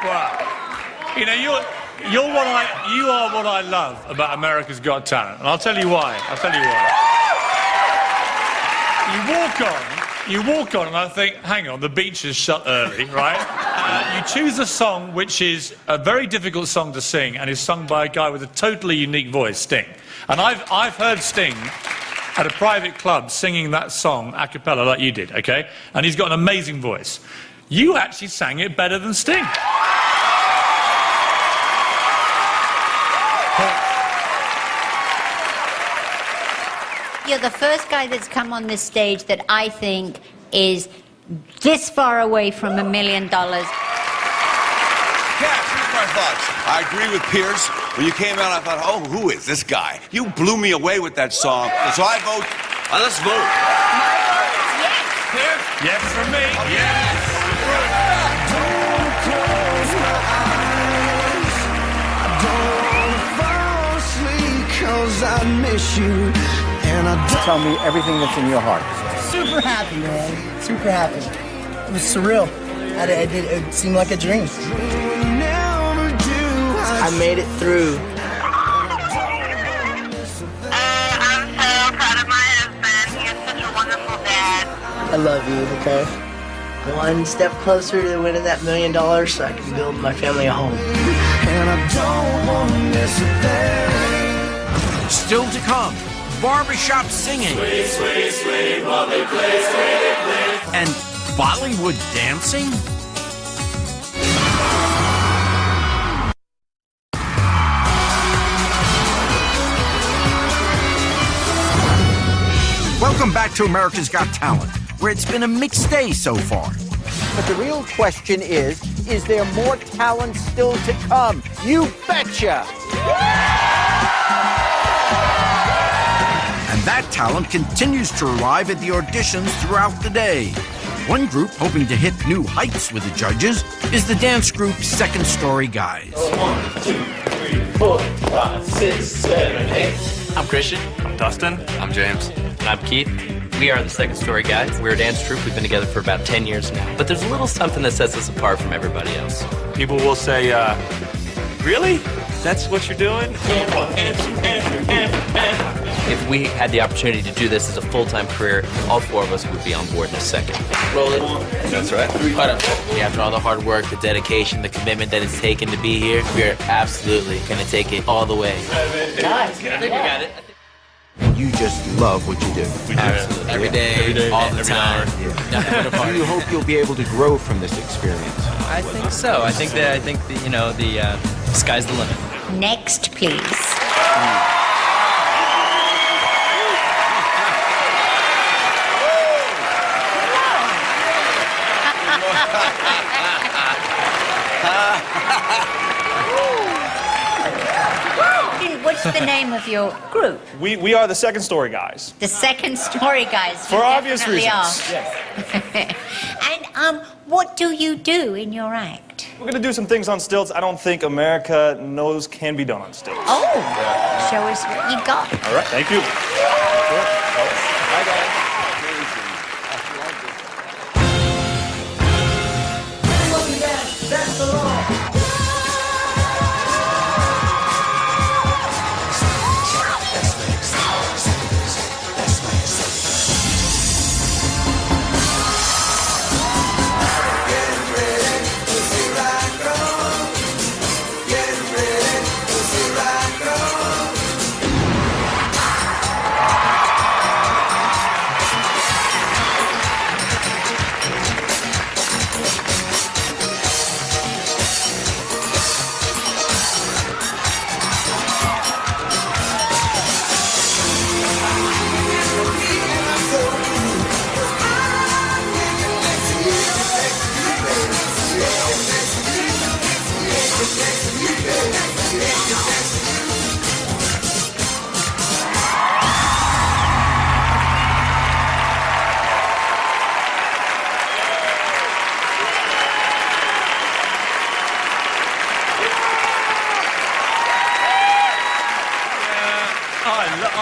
Wow. You know, you are what I love about America's Got Talent, and I'll tell you why. You walk on, and I think, hang on, the beach is shut early, right? You choose a song which is a very difficult song to sing, and is sung by a guy with a totally unique voice, Sting. And I've heard Sting at a private club singing that song a cappella like you did, okay? And he's got an amazing voice. You actually sang it better than Sting. You're the first guy that's come on this stage that I think is this far away from $1 million. Cass, here's my thoughts. I agree with Pierce. When you came out, I thought, oh, who is this guy? You blew me away with that song. So I vote, let's vote. My vote is yes. Yes from me. Yes. Don't close my eyes. I miss you. And I don't. Tell me everything that's in your heart. Super happy, man. Super happy. It was surreal. It seemed like a dream. I made it through. I'm so proud of my husband. He is such a wonderful dad. I love you, okay? One step closer to winning that $1 million so I can build my family a home. And I don't want to miss a thing. Still to come, barbershop singing. Sway, sway, sway, while they play, sway, they play. And Bollywood dancing? Welcome back to America's Got Talent, where it's been a mixed day so far. But the real question is there more talent still to come? You betcha! And that talent continues to arrive at the auditions throughout the day. One group hoping to hit new heights with the judges is the dance group Second Story Guys. 1, 2, 3, 4, 5, 6, 7, 8. I'm Christian. I'm Dustin. I'm James. And I'm Keith. We are the Second Story Guys. We're a dance troupe. We've been together for about 10 years now. But there's a little something that sets us apart from everybody else. People will say, really? That's what you're doing? If we had the opportunity to do this as a full-time career, all four of us would be on board in a second. Roll it. That's right. After all the hard work, the dedication, the commitment that it's taken to be here, we're absolutely going to take it all the way. Guys, I think we got it. You just love what you do. Absolutely. Every day, all the time. Do you hope you'll be able to grow from this experience? I think so. I think the sky's the limit. Next, please. What's the name of your group? We are the Second Story Guys. The Second Story Guys. For obvious reasons. Yes. And what do you do in your act? We're going to do some things on stilts I don't think America knows can be done on stilts. Oh, show us what you got. All right, thank you. Bye, guys. That's the law.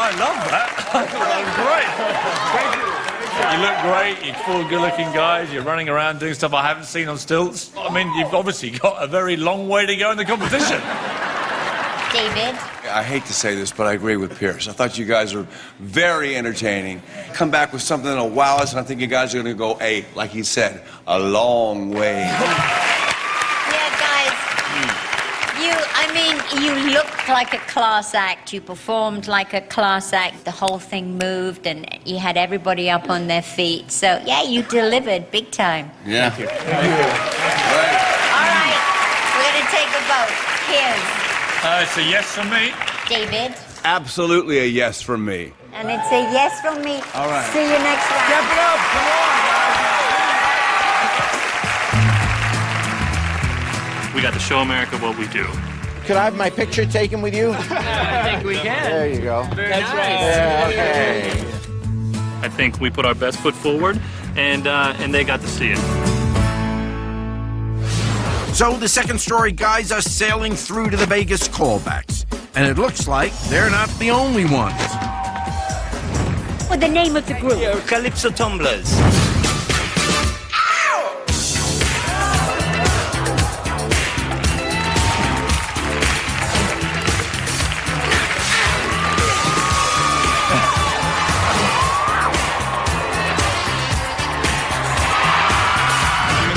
I love that. Great. You look great. You're full good-looking guys. You're running around doing stuff I haven't seen on stilts. I mean, you've obviously got a very long way to go in the competition. David? I hate to say this, but I agree with Pierce. I thought you guys were very entertaining. Come back with something that'll wow us, and I think you guys are going to go, like he said, a long way. You looked like a class act. You performed like a class act. The whole thing moved, and you had everybody up on their feet. So, yeah, you delivered big time. Yeah. Thank you. Right. All right, we're going to take a vote. Here's it's a yes from me. David. Absolutely a yes from me. And it's a yes from me. All right. See you next round. Step it up. Come on, guys. We got to show America what we do. Could I have my picture taken with you? I think we can. There you go. That's right. Yeah, okay. I think we put our best foot forward, and they got to see it. So the Second Story Guys are sailing through to the Vegas callbacks. And it looks like they're not the only ones. What's the name of the group? Calypso Tumblers.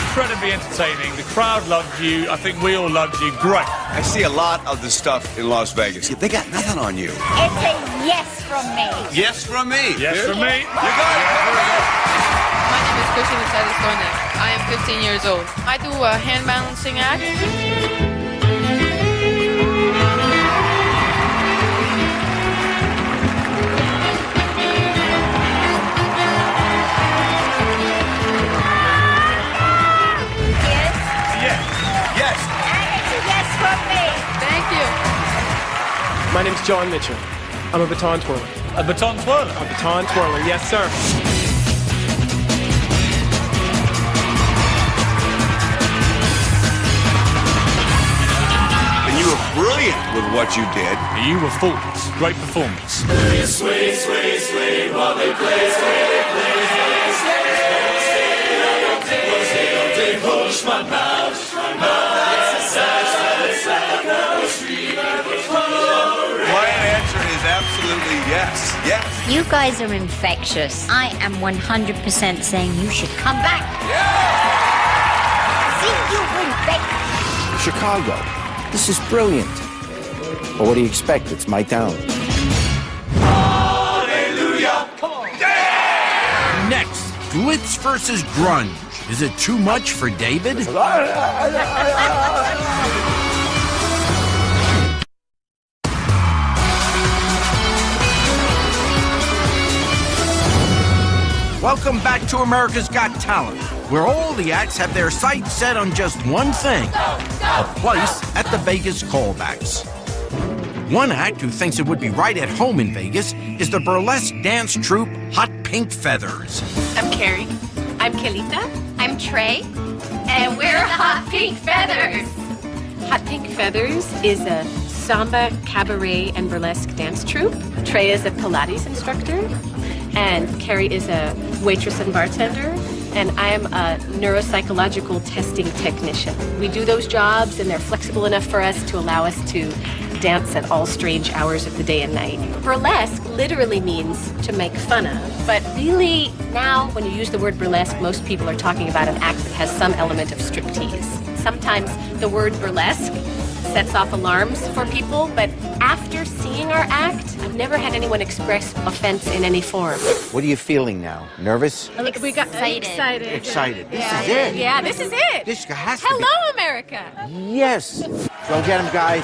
Incredibly entertaining. The crowd loved you. I think we all loved you. Great. I see a lot of the stuff in Las Vegas. They got nothing on you. It's a yes from me. Yes from me. Yes from me. You got it. My name is Christian Gonzalez. I am 15 years old. I do a hand balancing act. My name's John Mitchell. I'm a baton twirler. A baton twirler? A baton twirler, yes, sir. And you were brilliant with what you did. You were faultless. Great performance. Sway, sway, sway, sway, while they play, sway, they play, sway, stay, push my mouth, My answer is absolutely yes. Yes. You guys are infectious. I am 100% saying you should come back. See you in Vegas. Chicago. This is brilliant. But what do you expect? It's my town. Hallelujah. Come on. Next, glitz versus grunge. Is it too much for David? Welcome back to America's Got Talent, where all the acts have their sights set on just one thing, a place at the Vegas callbacks. One act who thinks it would be right at home in Vegas is the burlesque dance troupe Hot Pink Feathers. I'm Carrie. I'm Kelita. I'm Trey. And we're Hot Pink Feathers. Hot Pink Feathers is a samba, cabaret, and burlesque dance troupe. Trey is a Pilates instructor. And Carrie is a waitress and bartender. And I'm a neuropsychological testing technician. We do those jobs, and they're flexible enough for us to allow us to dance at all strange hours of the day and night. Burlesque literally means to make fun of, but really now when you use the word burlesque, most people are talking about an act that has some element of striptease. Sometimes the word burlesque sets off alarms for people, but after seeing our act, I've never had anyone express offense in any form. What are you feeling now? Nervous? We got excited. Excited. This is Yeah. it. Yeah, this is it. This has to be. Hello, America. Yes. Go get him, guys.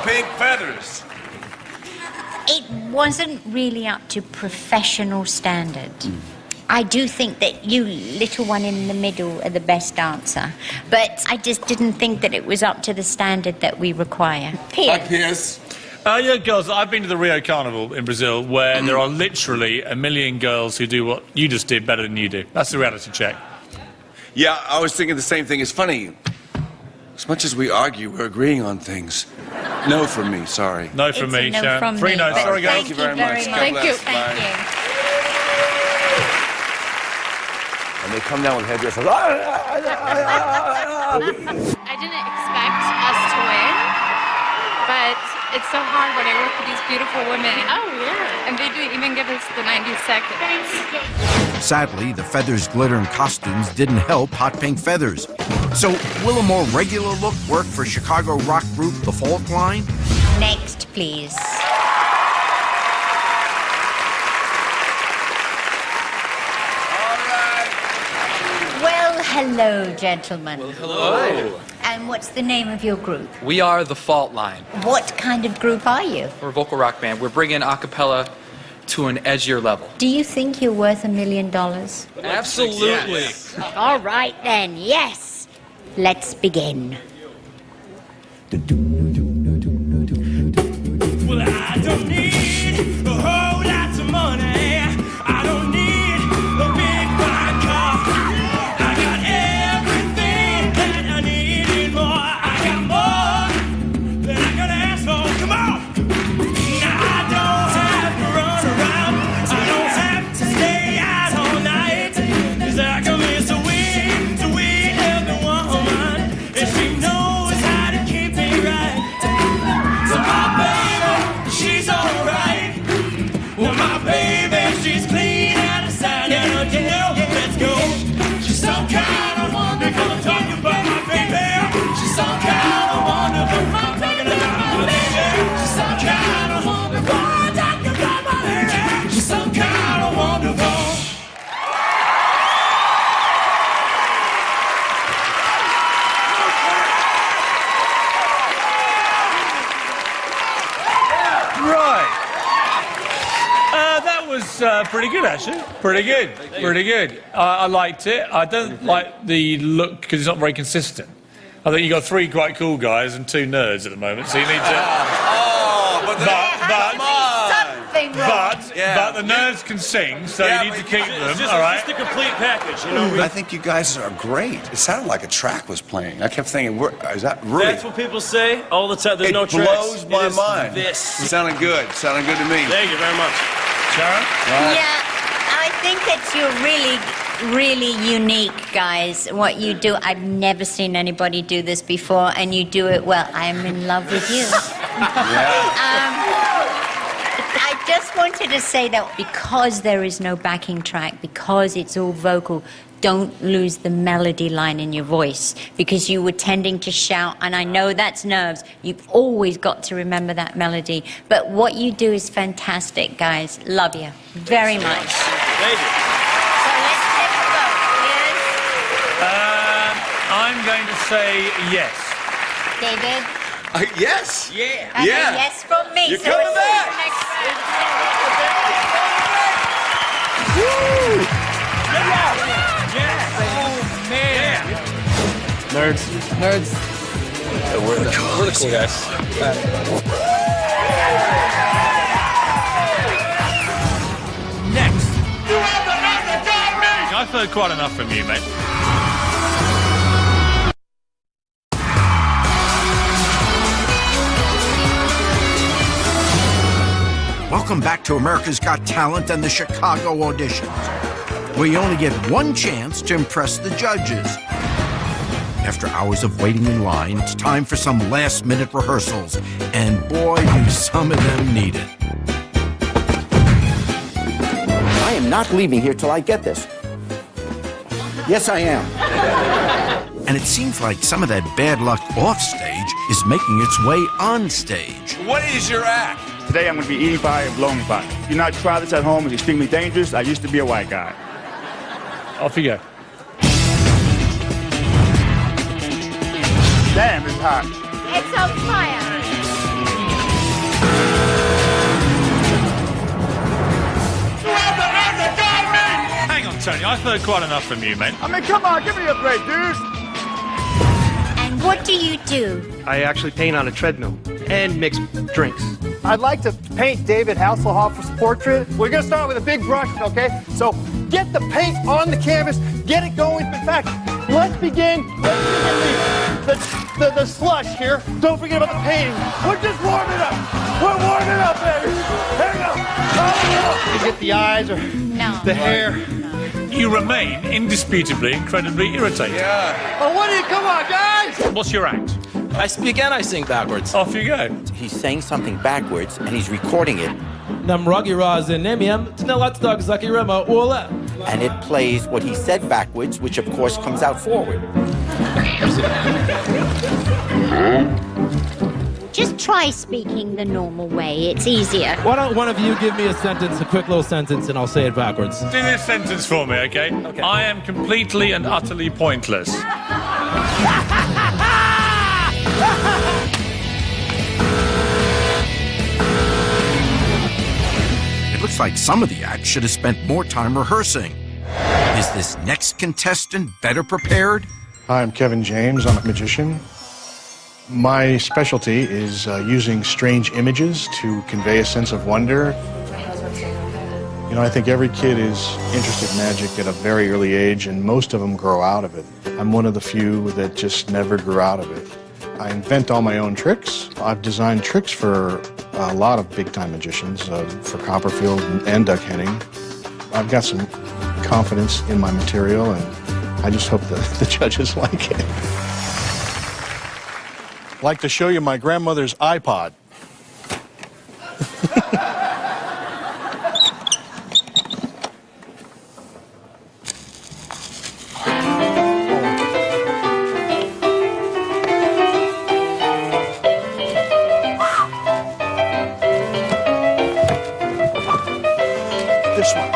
Pink Feathers. It wasn't really up to professional standard. I do think that you, little one in the middle, are the best dancer. But I just didn't think that it was up to the standard that we require. Hi, Pierce. Yeah, girls, I've been to the Rio Carnival in Brazil, where there are literally 1 million girls who do what you just did better than you do. That's the reality check. Yeah, I was thinking the same thing. It's funny. As much as we argue, we're agreeing on things. No from me, sorry. No from me, no Sharon. from 3 me. no's. Sorry, guys. Thank you very much. God Thank you. bless. Bye. And they come down with headdresses. I didn't expect us to win, but it's so hard when I work with these beautiful women. Oh, yeah. And they do even give us the 90 seconds. Sadly, the feathers, glitter, and costumes didn't help Hot Pink Feathers. So, will a more regular look work for Chicago rock group The Fault Line? Next, please. All right. Hello, gentlemen. Hello. And what's the name of your group? We are the Fault Line. What kind of group are you? We're a vocal rock band. We're bringing a cappella to an edgier level. Do you think you're worth $1 million? Absolutely. Yes. All right then, yes. Let's begin. Well, I don't need a whole lot of money. I don't need a big fine car. I got everything that I need and more. I got more than I could ask for. Come on! Now I don't have to run around. I don't have to stay out all night. 'Cause I can be so sweet, every woman. And she knows how to keep me right. So my baby, she's alright. Well, my baby, she's clean out of sight. And you know, let's go. She's some kind of wonderful. I'm talking about my baby. She's some kind of wonderful. I'm talking about my baby. She's some kind of wonderful. I'm talking about my baby. She's some kind of wonderful. Right. That was pretty good, actually. Pretty good. Pretty good. I liked it. I don't like the look because it's not very consistent. I think you got 3 quite cool guys and 2 nerds at the moment, so you need to. But the nerds can sing, so you need to keep them. It's All right. just a complete package, you know. I think you guys are great. It sounded like a track was playing. I kept thinking, is that really? That's what people say all the time. There's It no tracks. blows my It is mind. This. Sounded good. Sounded good to me. Thank you very much. Sharon? Yeah, I think that you're really unique, guys. What you do, I've never seen anybody do this before, and you do it well. I'm in love with you. I just wanted to say that because there is no backing track, because it's all vocal, don't lose the melody line in your voice, because you were tending to shout, and I know that's nerves. You've always got to remember that melody. But what you do is fantastic, guys. Love you very much. Thank you. So let's take a vote. Yes? I'm going to say yes. David? Yes. Yeah. Okay, yes from me. You're so coming it's back. the next round. Woo! Nerds. Nerds. We're the cool guys. Next. I've heard quite enough from you, mate. Welcome back to America's Got Talent and the Chicago auditions, where you only get one chance to impress the judges. After hours of waiting in line, it's time for some last-minute rehearsals, and boy, do some of them need it. I am not leaving here till I get this. Yes, I am. And it seems like some of that bad luck off stage is making its way on stage. What is your act? Today I'm going to be eating pie and blowing pie. Do not try this at home. It's extremely dangerous. I used to be a white guy. Off you go. Damn, it's hot. It's on fire. Hang on, Tony. I've heard quite enough from you, mate. I mean, come on, give me a break, dude. And what do you do? I actually paint on a treadmill and mix drinks. I'd like to paint David Hasselhoff's portrait. We're going to start with a big brush, okay? So get the paint on the canvas, get it going. In fact, let's begin the slush here. Don't forget about the painting. We're just warming up. We're warming up, baby. Here we go. Oh, you get the eyes or the hair. You remain indisputably incredibly irritating. Yeah. Oh, what do you? Come on, guys. What's your act? I speak and I sing backwards. Off you go. He's saying something backwards, and he's recording it, Nam ragi razin nemiam tnalatdag zakirama ola. and it plays what he said backwards, which of course comes out forward. Just try speaking the normal way. It's easier. Why don't one of you give me a sentence, a quick little sentence, and I'll say it backwards. Do this sentence for me, okay? I am completely and utterly pointless. It looks like some of the acts should have spent more time rehearsing. Is this next contestant better prepared? Hi, I'm Kevin James. I'm a magician. My specialty is using strange images to convey a sense of wonder. You know, I think every kid is interested in magic at a very early age, and most of them grow out of it. I'm one of the few that just never grew out of it. I invent all my own tricks. I've designed tricks for a lot of big-time magicians, for Copperfield and Duck Henning. I've got some confidence in my material, and I just hope that the judges like it. I'd like to show you my grandmother's iPod. This one.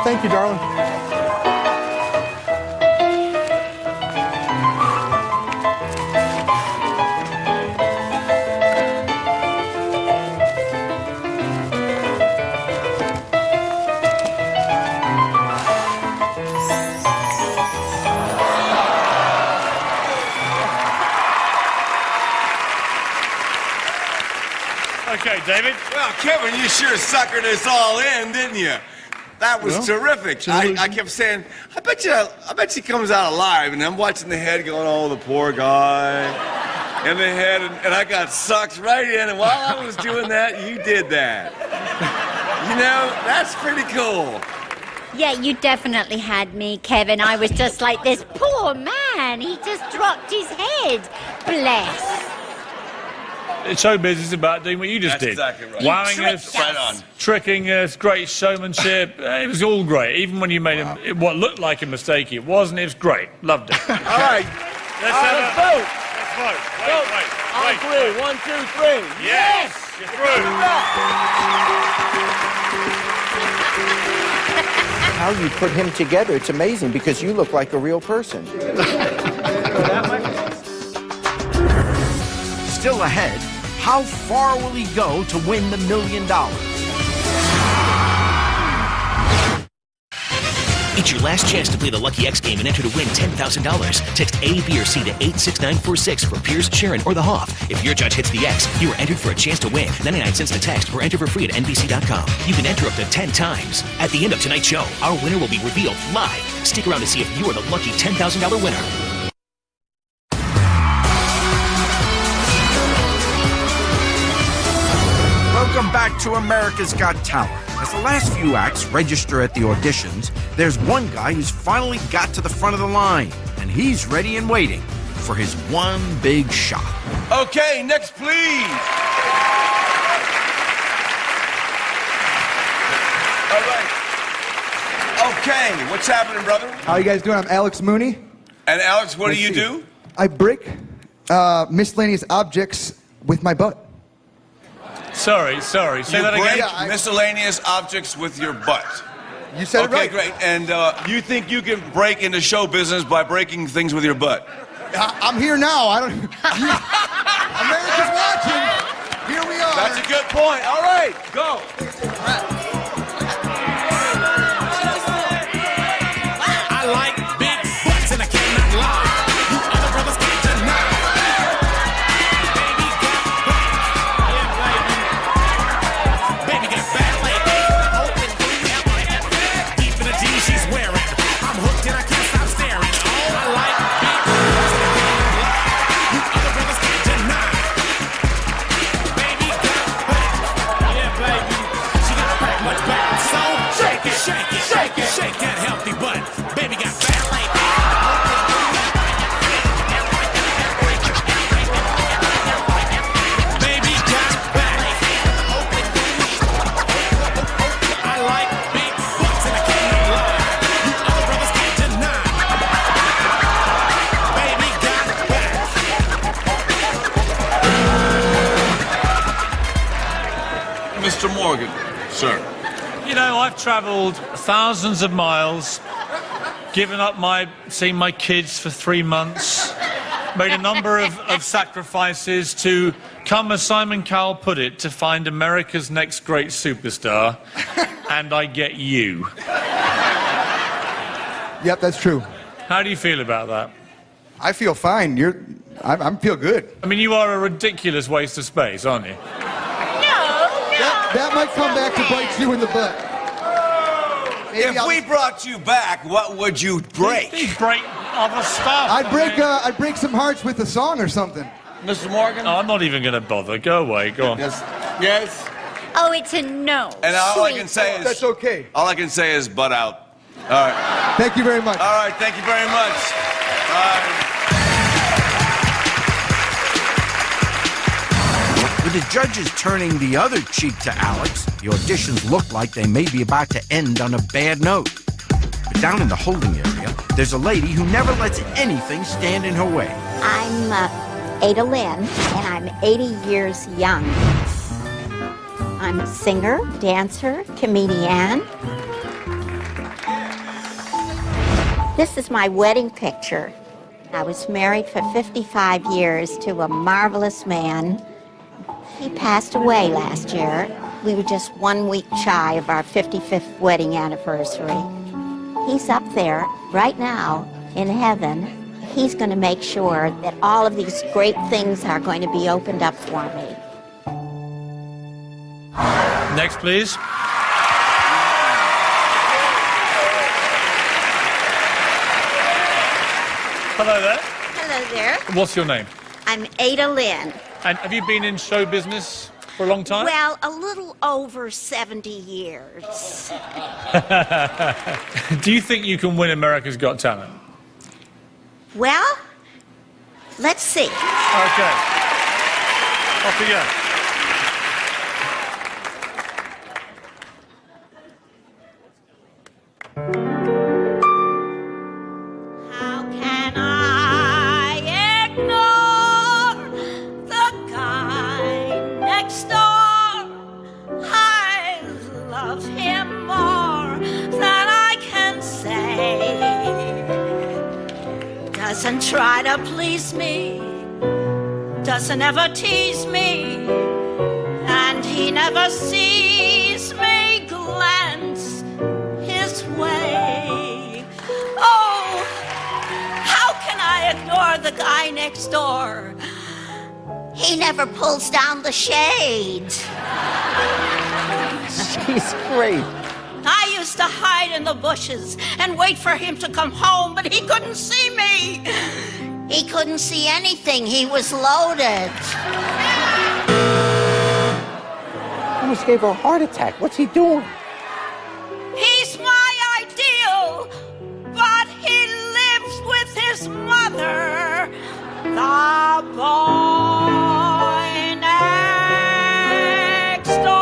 Thank you, darling. Okay, David. Well, Kevin, you sure suckered us all in, didn't you? That was Well, terrific. I kept saying, I bet you comes out alive, and I'm watching the head going, oh, the poor guy. And the head, and I got sucked right in, and while I was doing that, you did that. You know, that's pretty cool. Yeah, you definitely had me, Kevin. I was just like this poor man. He just dropped his head. Bless. Showbiz is about doing what you just did. That's exactly right. Wowing You us, tricked us. Right on. tricking us, great showmanship. It was all great. Even when you made what looked like a mistake, it wasn't. It was great. Loved it. All right. Let's vote. Let's vote. On Wait. three. 1, 2, 3. Yes. You're through. How you put him together, it's amazing because you look like a real person. Still ahead, how far will he go to win the $1 million? It's your last chance to play the Lucky X game and enter to win $10,000. Text A, B, or C to 86946 for Piers, Sharon, or the Hoff. If your judge hits the X, you are entered for a chance to win. 99 cents to text or enter for free at NBC.com. You can enter up to 10 times. At the end of tonight's show, our winner will be revealed live. Stick around to see if you're the lucky $10,000 winner. Welcome back to America's Got Talent. As the last few acts register at the auditions, there's one guy who's finally got to the front of the line, and he's ready and waiting for his one big shot. Okay, next, please. All right. Okay, what's happening, brother? How you guys doing? I'm Alex Mooney. And Alex, what do you do? I break miscellaneous objects with my butt. Sorry. Say You that break again. miscellaneous objects with your butt. You said it right. Okay, great. And you think you can break into show business by breaking things with your butt? I'm here now. I don't. America's watching. Here we are. That's a good point. All right, go. I like big butts and I cannot lie. You other brothers can't deny. Baby got ballet. Open Mr. Morgan, sir. You know, I've traveled thousands of miles, given up seeing my kids for 3 months, made a number of sacrifices to come, as Simon Cowell put it, to find America's next great superstar, and I get you. Yep, that's true. How do you feel about that? I feel fine. I feel good. I mean, you are a ridiculous waste of space, aren't you? That might come back to bite you in the butt. If we brought you back, what would you break? You'd break other stuff. I'd break some hearts with a song or something. Mr. Morgan? Oh, I'm not even going to bother. Go away. Go on. Yes? Oh, it's a no. And all I can say is... That's okay. All I can say is butt out. All right. Thank you very much. All right, thank you very much. With the judges turning the other cheek to Alex, the auditions look like they may be about to end on a bad note. But down in the holding area, there's a lady who never lets anything stand in her way. I'm Ada Lynn, and I'm 80 years young. I'm a singer, dancer, comedian. This is my wedding picture. I was married for 55 years to a marvelous man. He passed away last year. We were just 1 week shy of our 55th wedding anniversary. He's up there right now in heaven. He's going to make sure that all of these great things are going to be opened up for me. Next, please. Hello there. Hello there. What's your name? I'm Ada Lynn. And have you been in show business for a long time? Well, a little over 70 years. Do you think you can win America's Got Talent? Well, let's see. Okay. Off we go. How can I ignore the guy next door? I love him more than I can say. Doesn't try to please me, doesn't ever tease me, and he never sees me glance his way. Oh, how can I ignore the guy next door? He never pulls down the shades. She's great. I used to hide in the bushes and wait for him to come home, but he couldn't see me. He couldn't see anything. He was loaded. Almost gave her a heart attack. What's he doing? He's my ideal, but he lives with his mother, the boy next door.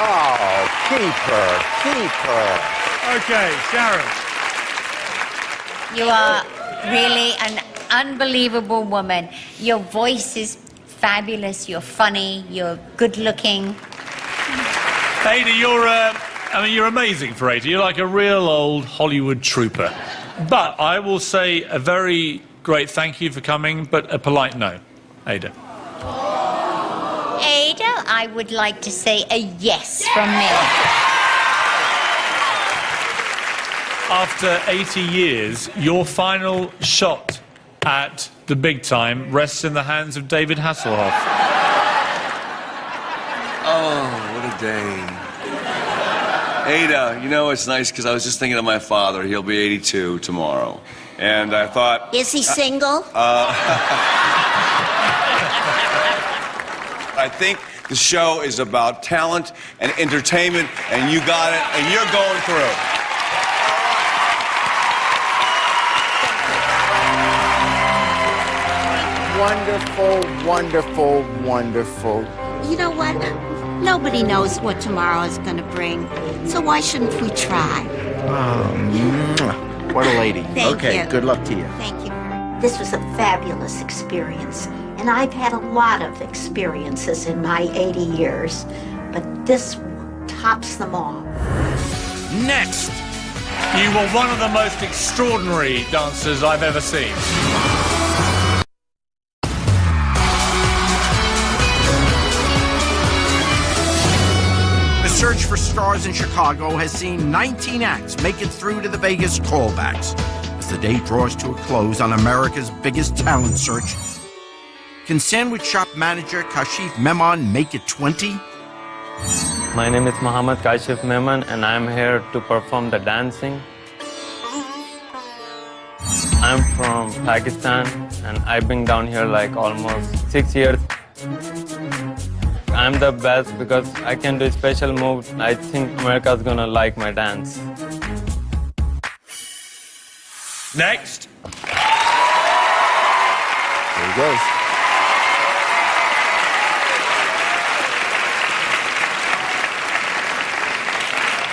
Oh, keep her. Okay, Sharon. You are really an unbelievable woman. Your voice is fabulous. You're funny. You're good-looking. Ada, you're amazing for Ada. You're like a real old Hollywood trooper. But I will say a very great thank you for coming, but a polite no, Ada. Ada, I would like to say a yes from me. After 80 years, your final shot at the big time rests in the hands of David Hasselhoff. Oh, what a day. Ada, you know, it's nice because I was just thinking of my father. He'll be 82 tomorrow. And I thought... Is he single? I think the show is about talent and entertainment, and you got it, and you're going through. Wonderful, wonderful, wonderful. You know what? Nobody knows what tomorrow is going to bring, so why shouldn't we try? What a lady. Thank okay, you. good luck to you. Thank you. This was a fabulous experience, and I've had a lot of experiences in my 80 years, but this tops them all. Next, you were one of the most extraordinary dancers I've ever seen. The search for stars in Chicago has seen 19 acts make it through to the Vegas callbacks. As the day draws to a close on America's biggest talent search, can sandwich shop manager Kashif Memon make it 20? My name is Mohammad Kashif Memon, and I'm here to perform the dancing. I'm from Pakistan, and I've been down here like almost 6 years. I'm the best because I can do special moves. I think America's gonna like my dance. Next. There he goes.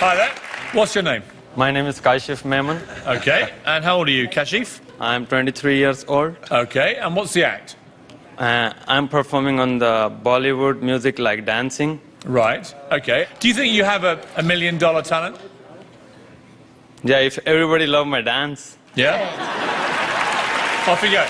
Hi there. What's your name? My name is Kashif Memon. Okay. And how old are you, Kashif? I'm 23 years old. Okay. And what's the act? I'm performing on the Bollywood music like dancing. Right. Okay. Do you think you have a $1 million talent? Yeah, if everybody love my dance. Yeah? Off you go.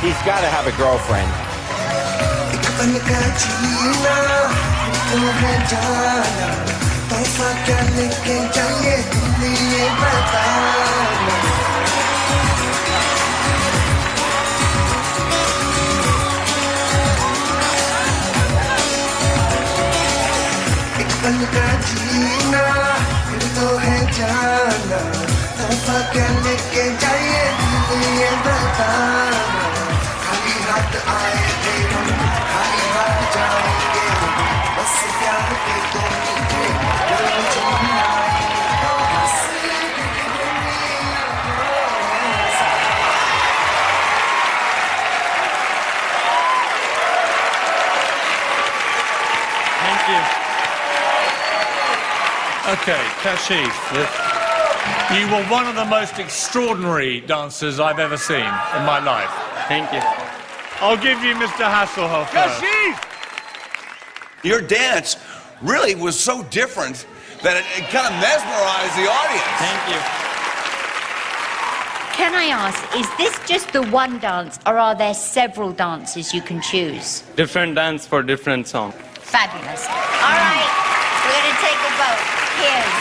He's got to have a girlfriend. Okay, Kashif. You were one of the most extraordinary dancers I've ever seen in my life. Thank you. I'll give you Mr. Hasselhoff. Kashif! Your dance really was so different that it kind of mesmerized the audience. Thank you. Can I ask, is this just the one dance, or are there several dances you can choose? Different dance for different song. Fabulous. All right, we're going to take a vote. Here's.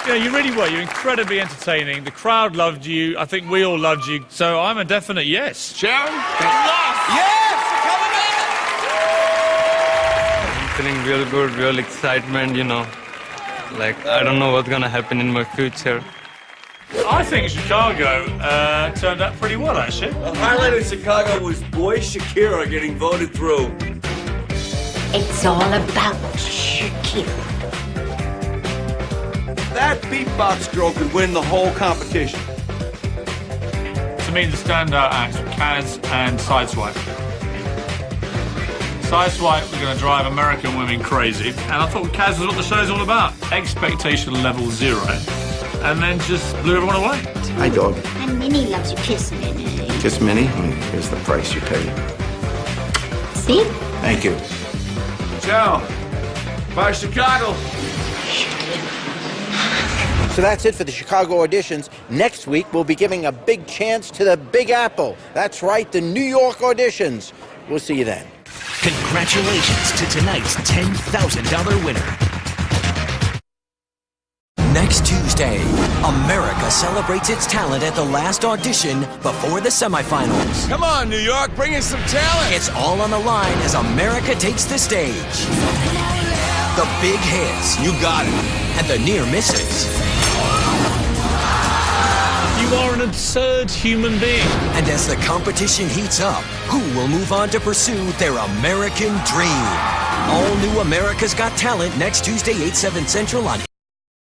Yeah, you really were. You're incredibly entertaining. The crowd loved you. I think we all loved you. So I'm a definite yes. Sharon? Yes! Coming I'm feeling real good, real excitement, you know. Like, I don't know what's gonna happen in my future. I think Chicago turned out pretty well, actually. The highlight of Chicago was boy Shakira getting voted through. It's all about Shakira. That beatbox girl could win the whole competition. To me, the standout acts were Kaz and Sideswipe. Sideswipe was going to drive American women crazy, and I thought Kaz was what the show's all about. Expectation level 0. And then just blew everyone away. Hi, dog. And Minnie loves you. Kiss Minnie. Kiss Minnie? Here's the price you pay. See? Thank you. Ciao. Bye, Chicago. So that's it for the Chicago auditions. Next week, we'll be giving a big chance to the Big Apple. That's right, the New York auditions. We'll see you then. Congratulations to tonight's $10,000 winner. Next Tuesday. Tuesday. America celebrates its talent at the last audition before the semifinals. Come on, New York, bring in some talent. It's all on the line as America takes the stage. The big hits. You got it. And the near misses. You are an absurd human being. And as the competition heats up, who will move on to pursue their American dream? All new America's Got Talent next Tuesday, 8/7 Central on